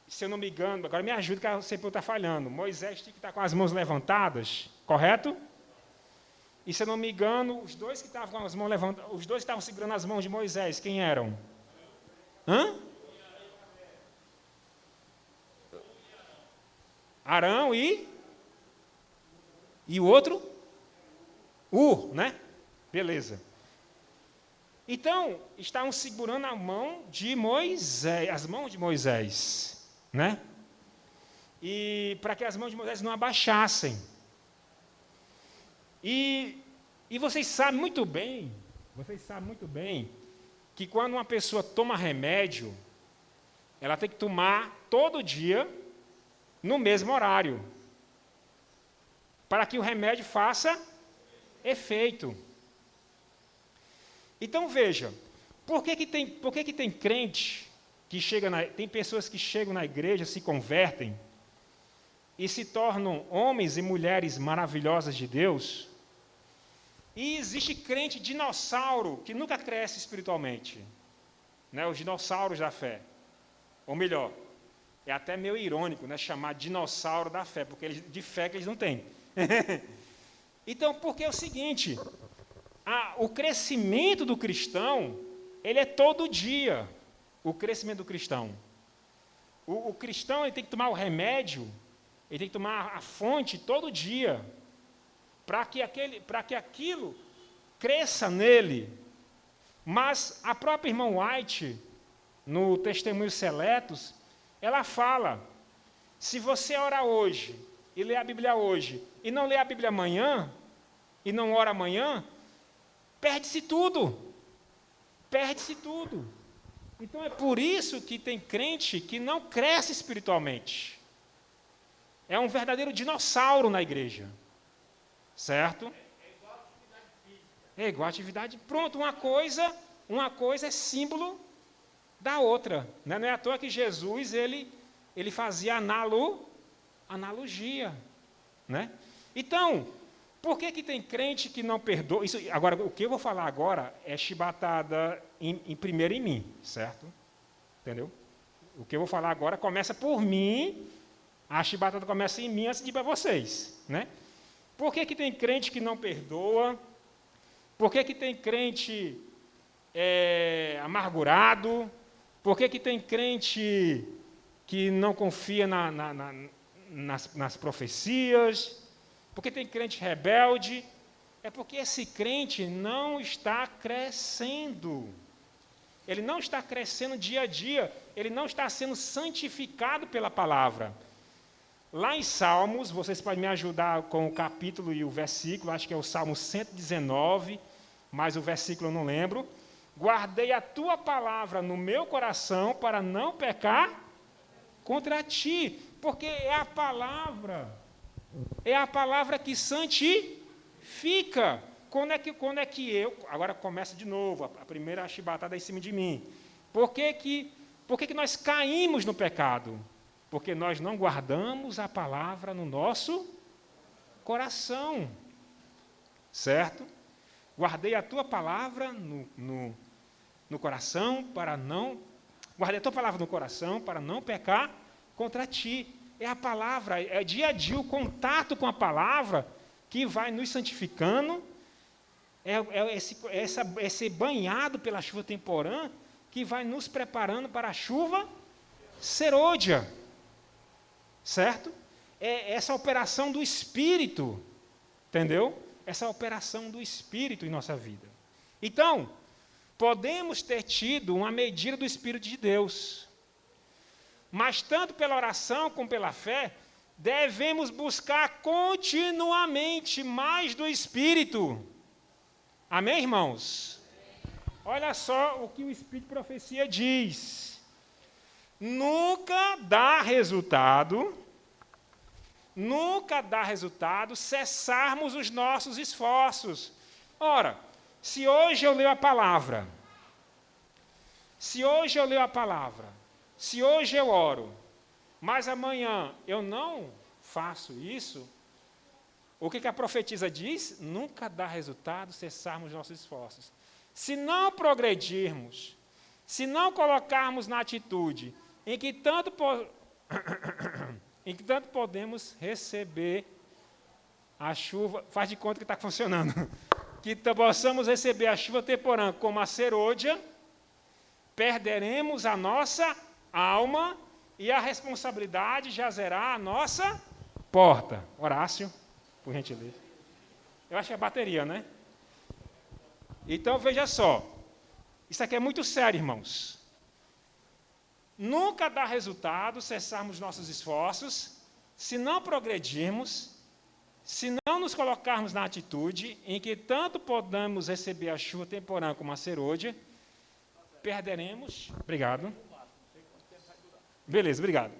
se eu não me engano, agora me ajuda que a CPU está falhando. Moisés tinha que estar com as mãos levantadas, correto? E, se eu não me engano, os dois que estavam com as mãos levantadas, os dois que estavam segurando as mãos de Moisés, quem eram? Arão e o outro? Né? Beleza. Então, estavam segurando a mão de Moisés, as mãos de Moisés, né? E para que as mãos de Moisés não abaixassem. E vocês sabem muito bem que quando uma pessoa toma remédio, ela tem que tomar todo dia, no mesmo horário, para que o remédio faça efeito. Então veja, por que tem crente que tem pessoas que chegam na igreja, se convertem e se tornam homens e mulheres maravilhosas de Deus, e existe crente dinossauro que nunca cresce espiritualmente, né? Os dinossauros da fé, ou melhor, é até meio irônico, né, chamar dinossauro da fé, porque de fé que eles não têm. Então, porque é o seguinte, o crescimento do cristão, ele é todo dia, o crescimento do cristão. O cristão, ele tem que tomar o remédio, ele tem que tomar a fonte todo dia, para que aquilo cresça nele. Mas a própria irmã White, no Testemunhos Seletos, ela fala, se você ora hoje, e lê a Bíblia hoje, e não lê a Bíblia amanhã, e não ora amanhã, perde-se tudo. Perde-se tudo. Então é por isso que tem crente que não cresce espiritualmente. É um verdadeiro dinossauro na igreja. Certo? É igual a atividade. Pronto, uma coisa é símbolo da outra. Né? Não é à toa que Jesus ele fazia analogia. Né? Então, por que tem crente que não perdoa? Isso, agora, o que eu vou falar agora é chibatada primeiro em mim, certo? Entendeu? O que eu vou falar agora começa por mim, a chibatada começa em mim antes de ir para vocês. Né? Por que tem crente que não perdoa? Por que tem crente amargurado? Por que tem crente que não confia nas profecias? Por que tem crente rebelde? É porque esse crente não está crescendo. Ele não está crescendo dia a dia. Ele não está sendo santificado pela palavra. Lá em Salmos, vocês podem me ajudar com o capítulo e o versículo, acho que é o Salmo 119, mas o versículo eu não lembro. Guardei a tua palavra no meu coração para não pecar contra ti, porque é a palavra que santifica. Quando é que eu... Agora começa de novo, a primeira chibatada em cima de mim. Por que nós caímos no pecado? Porque nós não guardamos a palavra no nosso coração. Certo? Guardei a tua palavra no coração para não... Guardei a tua palavra no coração para não pecar contra ti. É a palavra, é dia a dia o contato com a palavra que vai nos santificando. Esse banhado pela chuva temporã que vai nos preparando para a chuva serôdia. Certo? É essa operação do Espírito, entendeu? Essa operação do Espírito em nossa vida. Então, podemos ter tido uma medida do Espírito de Deus, mas tanto pela oração como pela fé, devemos buscar continuamente mais do Espírito. Amém, irmãos? Olha só o que o Espírito de Profecia diz. Nunca dá resultado cessarmos os nossos esforços. Ora, se hoje eu leio a palavra, se hoje eu oro, mas amanhã eu não faço isso, o que a profetisa diz? Nunca dá resultado cessarmos os nossos esforços. Se não progredirmos, se não colocarmos na atitude em que tanto podemos receber a chuva, faz de conta que está funcionando, que possamos receber a chuva temporã como a serôdia, perderemos a nossa alma e a responsabilidade jazerá à nossa porta. Horácio, por gentileza. Eu acho que é bateria, né? Então, veja só. Isso aqui é muito sério, irmãos. Nunca dá resultado cessarmos nossos esforços se não progredirmos, se não nos colocarmos na atitude em que tanto podemos receber a chuva temporã como a serôdia, perderemos. Obrigado. Beleza, obrigado.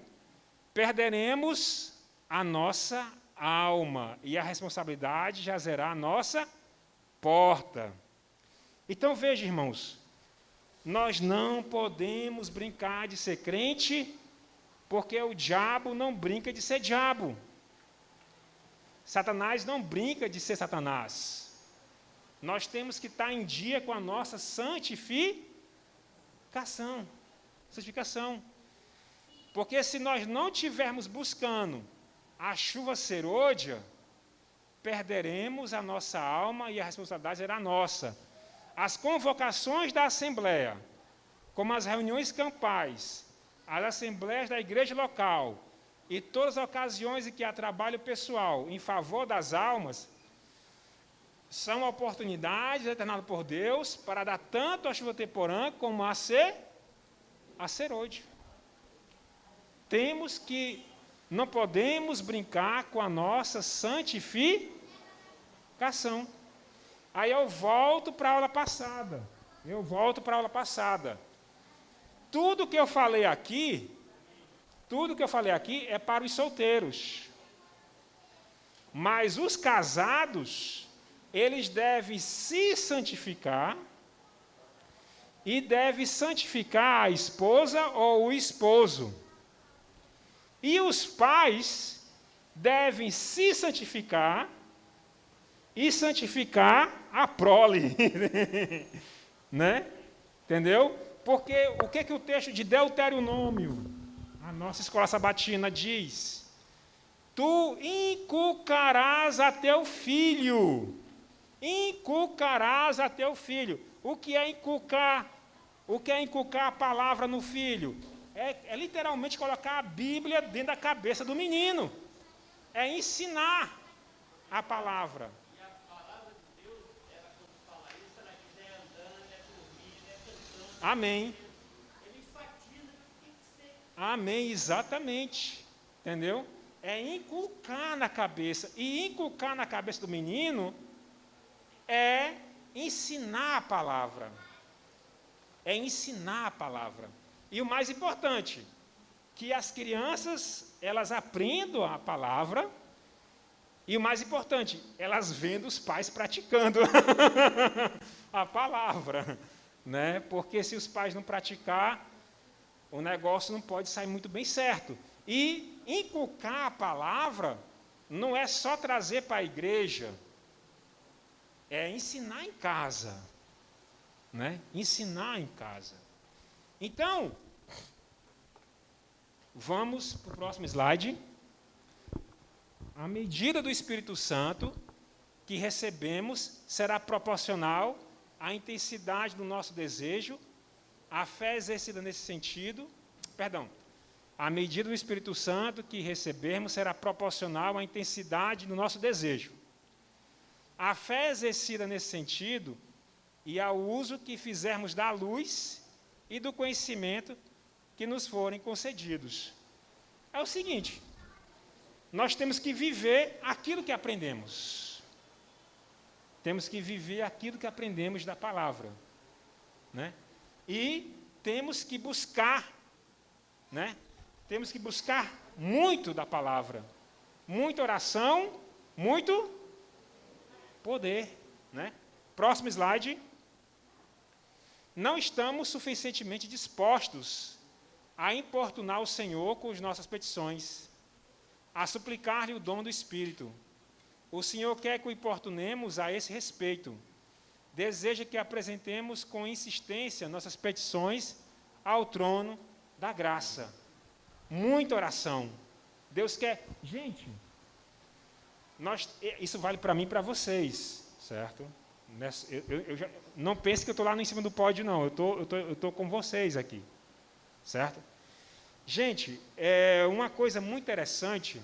Perderemos a nossa alma e a responsabilidade jazerá à nossa porta. Então veja, irmãos, nós não podemos brincar de ser crente, porque o diabo não brinca de ser diabo. Satanás não brinca de ser Satanás. Nós temos que estar em dia com a nossa santificação. Porque se nós não estivermos buscando a chuva serôdia, perderemos a nossa alma e a responsabilidade será nossa. As convocações da Assembleia, como as reuniões campais, as assembleias da igreja local e todas as ocasiões em que há trabalho pessoal em favor das almas, são oportunidades determinadas por Deus para dar tanto a chuva temporã como a serôdia. Não podemos brincar com a nossa santificação. Aí eu volto para a aula passada. Tudo que eu falei aqui é para os solteiros. Mas os casados, eles devem se santificar e devem santificar a esposa ou o esposo. E os pais devem se santificar e santificar a prole. Né? Entendeu? Porque o que o texto de Deuteronômio, a nossa escola sabatina, diz? Tu inculcarás a teu filho. Inculcarás a teu filho. O que é inculcar? O que é inculcar a palavra no filho? É literalmente colocar a Bíblia dentro da cabeça do menino. É ensinar a palavra. E a palavra de Deus, ela quando fala isso, ela diz é andando, é dormindo, é cantando. Amém. Ele enfatiza que tem que ser. Amém, exatamente. Entendeu? É inculcar na cabeça. E inculcar na cabeça do menino é ensinar a palavra. É ensinar a palavra. E o mais importante, que as crianças, elas aprendam a palavra, e o mais importante, elas vendo os pais praticando a palavra, né? Porque se os pais não praticar, o negócio não pode sair muito bem certo. E inculcar a palavra não é só trazer para a igreja, é ensinar em casa, né? Ensinar em casa. Então, vamos para o próximo slide. A medida do Espírito Santo que recebemos será proporcional à intensidade do nosso desejo. A fé exercida nesse sentido, a medida do Espírito Santo que recebermos será proporcional à intensidade do nosso desejo. A fé exercida nesse sentido e ao uso que fizermos da luz e do conhecimento que nos forem concedidos. É o seguinte, nós temos que viver aquilo que aprendemos. Temos que viver aquilo que aprendemos da palavra. Né? E temos que buscar, né? Temos que buscar muito da palavra. Muita oração, muito poder. Né? Próximo slide. Não estamos suficientemente dispostos a importunar o Senhor com as nossas petições, a suplicar-lhe o dom do Espírito. O Senhor quer que o importunemos a esse respeito. Deseja que apresentemos com insistência nossas petições ao trono da graça. Muita oração. Deus quer... Gente, isso vale para mim e para vocês, certo? Eu não pense que eu estou lá em cima do pódio, não. Eu estou com vocês aqui. Certo? Gente, uma coisa muito interessante,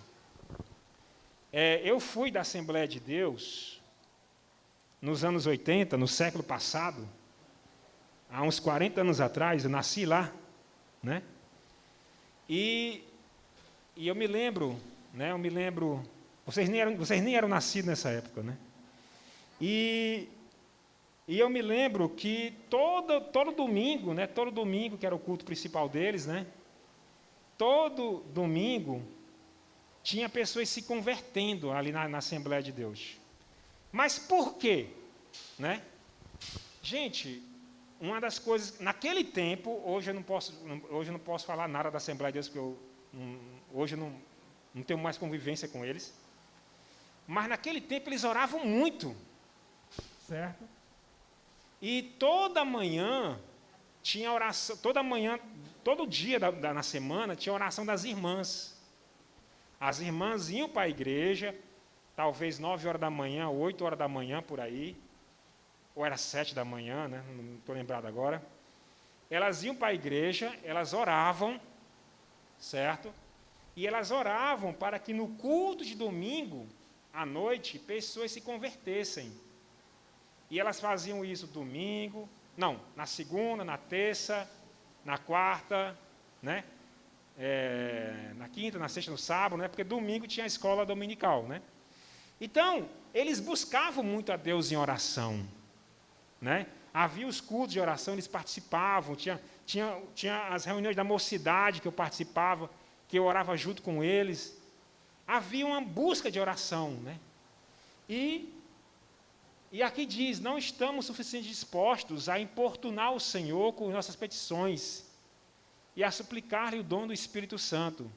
eu fui da Assembleia de Deus nos anos 80, no século passado, há uns 40 anos atrás, eu nasci lá, né? E eu me lembro, né? Vocês nem eram nascidos nessa época, né? E eu me lembro que todo domingo, né? Todo domingo, que era o culto principal deles, né? Todo domingo tinha pessoas se convertendo ali na Assembleia de Deus. Mas por quê? Né? Gente, uma das coisas, naquele tempo, hoje eu não posso falar nada da Assembleia de Deus, porque hoje eu não tenho mais convivência com eles. Mas naquele tempo eles oravam muito, certo? E toda manhã tinha oração, todo dia na semana tinha oração das irmãs. As irmãs iam para a igreja, talvez 9 horas da manhã, 8 horas da manhã, por aí, ou era 7 da manhã, né? Não estou lembrado agora. Elas iam para a igreja, elas oravam, certo? E elas oravam para que no culto de domingo, à noite, pessoas se convertessem. E elas faziam isso na segunda, na terça, na quarta, né? Na quinta, na sexta, no sábado, né? Porque domingo tinha a escola dominical, né? Então, eles buscavam muito a Deus em oração, né? Havia os cultos de oração, eles participavam, tinha as reuniões da mocidade que eu participava, que eu orava junto com eles. Havia uma busca de oração, né? E aqui diz, não estamos suficientemente dispostos a importunar o Senhor com nossas petições e a suplicar-lhe o dom do Espírito Santo.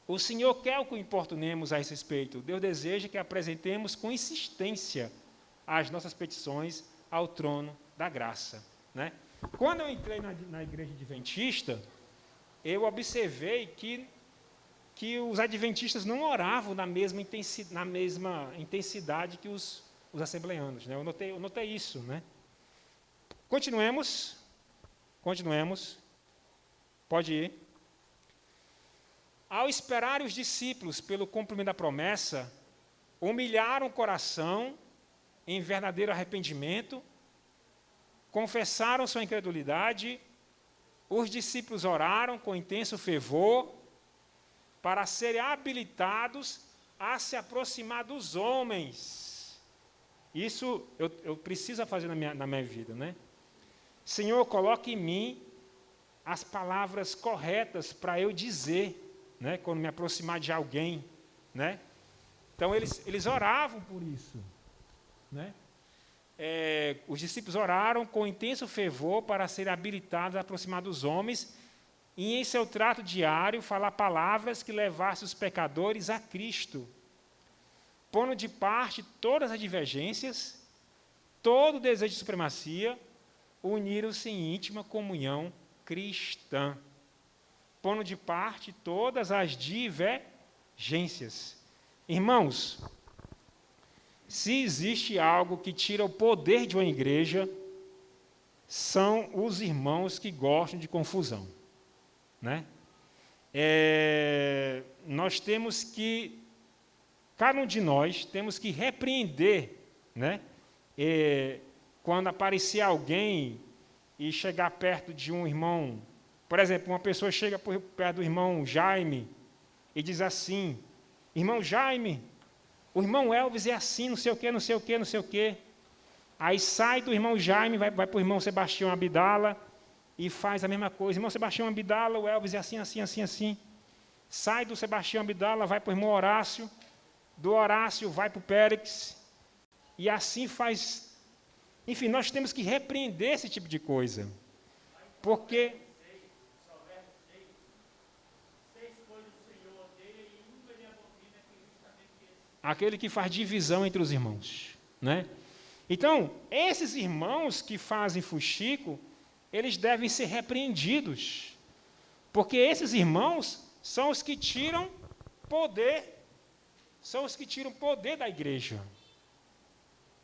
O Senhor quer que o importunemos a esse respeito. Deus deseja que apresentemos com insistência as nossas petições ao trono da graça, né? Quando eu entrei na igreja adventista, eu observei que os adventistas não oravam na mesma intensidade que os assembleanos, né? Eu notei isso, né? Continuemos. Pode ir. Ao esperarem os discípulos pelo cumprimento da promessa, humilharam o coração em verdadeiro arrependimento, confessaram sua incredulidade, os discípulos oraram com intenso fervor para serem habilitados a se aproximar dos homens. Isso eu preciso fazer na minha vida, né? Senhor, coloque em mim as palavras corretas para eu dizer, né, quando me aproximar de alguém, né? Então eles oravam por isso, né? Os discípulos oraram com intenso fervor para serem habilitados a aproximar dos homens e, em seu trato diário, falar palavras que levassem os pecadores a Cristo, pondo de parte todas as divergências, todo o desejo de supremacia, uniram-se em íntima comunhão cristã, pondo de parte todas as divergências. Irmãos, se existe algo que tira o poder de uma igreja, são os irmãos que gostam de confusão, né? Nós temos que, cada um de nós, temos que repreender, né? Quando aparecer alguém e chegar perto de um irmão, por exemplo, uma pessoa chega perto do irmão Jaime e diz assim: irmão Jaime, o irmão Elvis é assim, não sei o quê, não sei o quê, não sei o quê. Aí sai do irmão Jaime, vai para o irmão Sebastião Abdala e faz a mesma coisa. Irmão Sebastião Abdala, o Elvis é assim, assim, assim, assim. Sai do Sebastião Abdala, vai para o irmão Horácio, do Horácio vai para o Périx, e assim faz. Enfim, nós temos que repreender esse tipo de coisa, porque aquele que faz divisão entre os irmãos, né? Então, esses irmãos que fazem fuxico, eles devem ser repreendidos, porque esses irmãos são os que tiram poder, da igreja,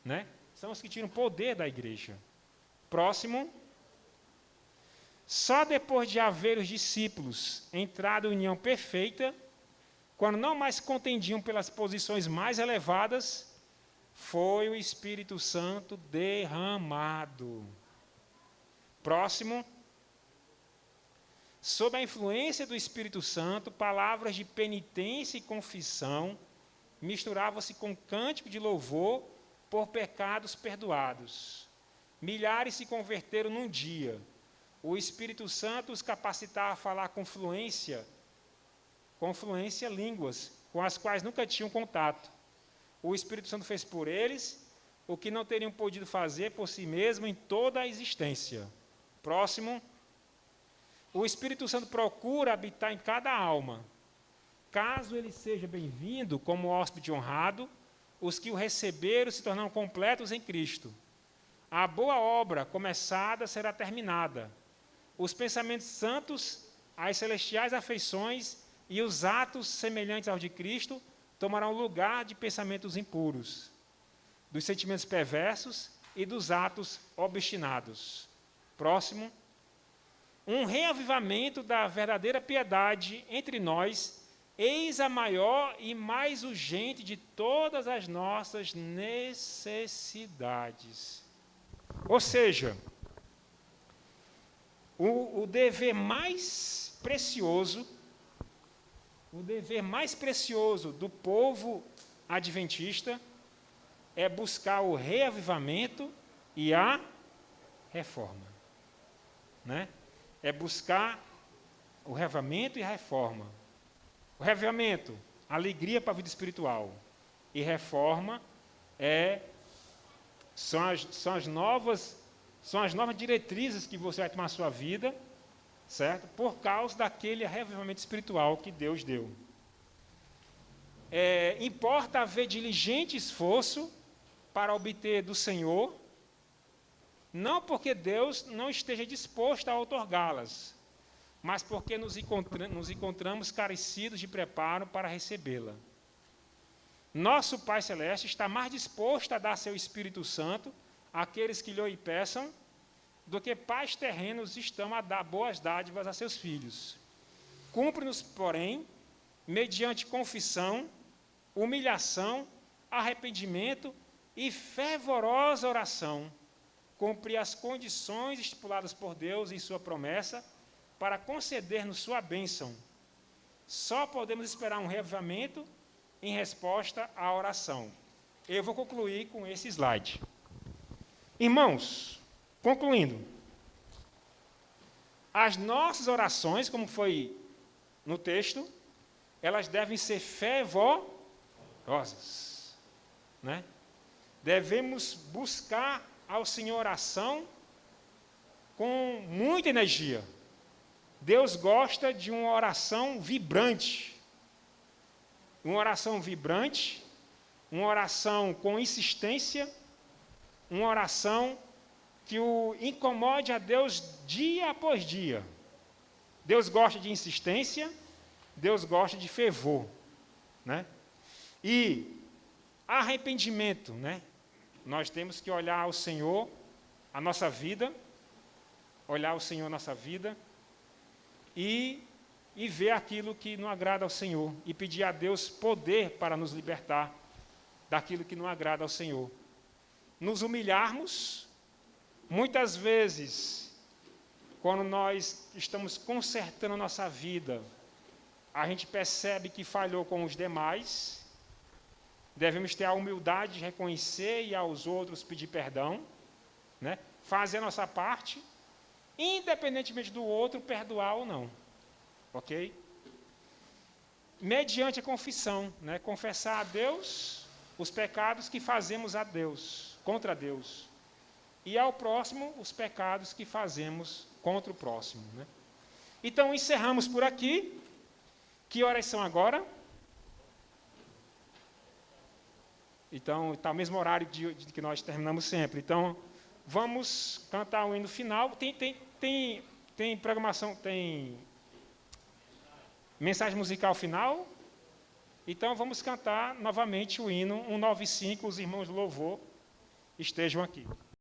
né? São os que tiram poder da igreja. Próximo. Só depois de haver os discípulos entrado em união perfeita, quando não mais contendiam pelas posições mais elevadas, foi o Espírito Santo derramado. Próximo. Sob a influência do Espírito Santo, palavras de penitência e confissão misturavam-se com cântico de louvor por pecados perdoados. Milhares se converteram num dia. O Espírito Santo os capacitava a falar com fluência línguas com as quais nunca tinham contato. O Espírito Santo fez por eles o que não teriam podido fazer por si mesmo em toda a existência. Próximo. O Espírito Santo procura habitar em cada alma. Caso ele seja bem-vindo como hóspede honrado, os que o receberam se tornarão completos em Cristo. A boa obra começada será terminada. Os pensamentos santos, as celestiais afeições e os atos semelhantes aos de Cristo tomarão lugar de pensamentos impuros, dos sentimentos perversos e dos atos obstinados. Próximo. Um reavivamento da verdadeira piedade entre nós, eis a maior e mais urgente de todas as nossas necessidades. Ou seja, o dever mais precioso do povo adventista é buscar o reavivamento e a reforma, né? É buscar o reavivamento e a reforma. O reavivamento, alegria para a vida espiritual. E reforma são as novas diretrizes que você vai tomar na sua vida, certo? Por causa daquele reavivamento espiritual que Deus deu. Importa haver diligente esforço para obter do Senhor, não porque Deus não esteja disposto a outorgá-las, mas porque nos encontramos carecidos de preparo para recebê-la. Nosso Pai Celeste está mais disposto a dar seu Espírito Santo àqueles que lhe peçam, do que pais terrenos estão a dar boas dádivas a seus filhos. Cumpre-nos, porém, mediante confissão, humilhação, arrependimento e fervorosa oração, cumprir as condições estipuladas por Deus em sua promessa para conceder-nos sua bênção. Só podemos esperar um reavivamento em resposta à oração. Eu vou concluir com esse slide. Irmãos, concluindo, as nossas orações, como foi no texto, elas devem ser fervorosas, né? Devemos buscar ao Senhor oração com muita energia. Deus gosta de uma oração vibrante. Uma oração vibrante, uma oração com insistência, uma oração que o incomode a Deus dia após dia. Deus gosta de insistência, Deus gosta de fervor, né? E arrependimento, né? Nós temos que olhar ao Senhor, a nossa vida, olhar ao Senhor a nossa vida e ver aquilo que não agrada ao Senhor e pedir a Deus poder para nos libertar daquilo que não agrada ao Senhor. Nos humilharmos, muitas vezes, quando nós estamos consertando a nossa vida, a gente percebe que falhou com os demais. Devemos ter a humildade de reconhecer e aos outros pedir perdão, né? Fazer a nossa parte, independentemente do outro perdoar ou não, ok? Mediante a confissão, né? Confessar a Deus os pecados que fazemos a Deus, contra Deus, e ao próximo os pecados que fazemos contra o próximo, né? Então encerramos por aqui. Que horas são agora? Então, está o mesmo horário de que nós terminamos sempre. Então, vamos cantar o hino final. Tem programação, tem mensagem musical final. Então, vamos cantar novamente o hino 195. Os irmãos de louvor estejam aqui.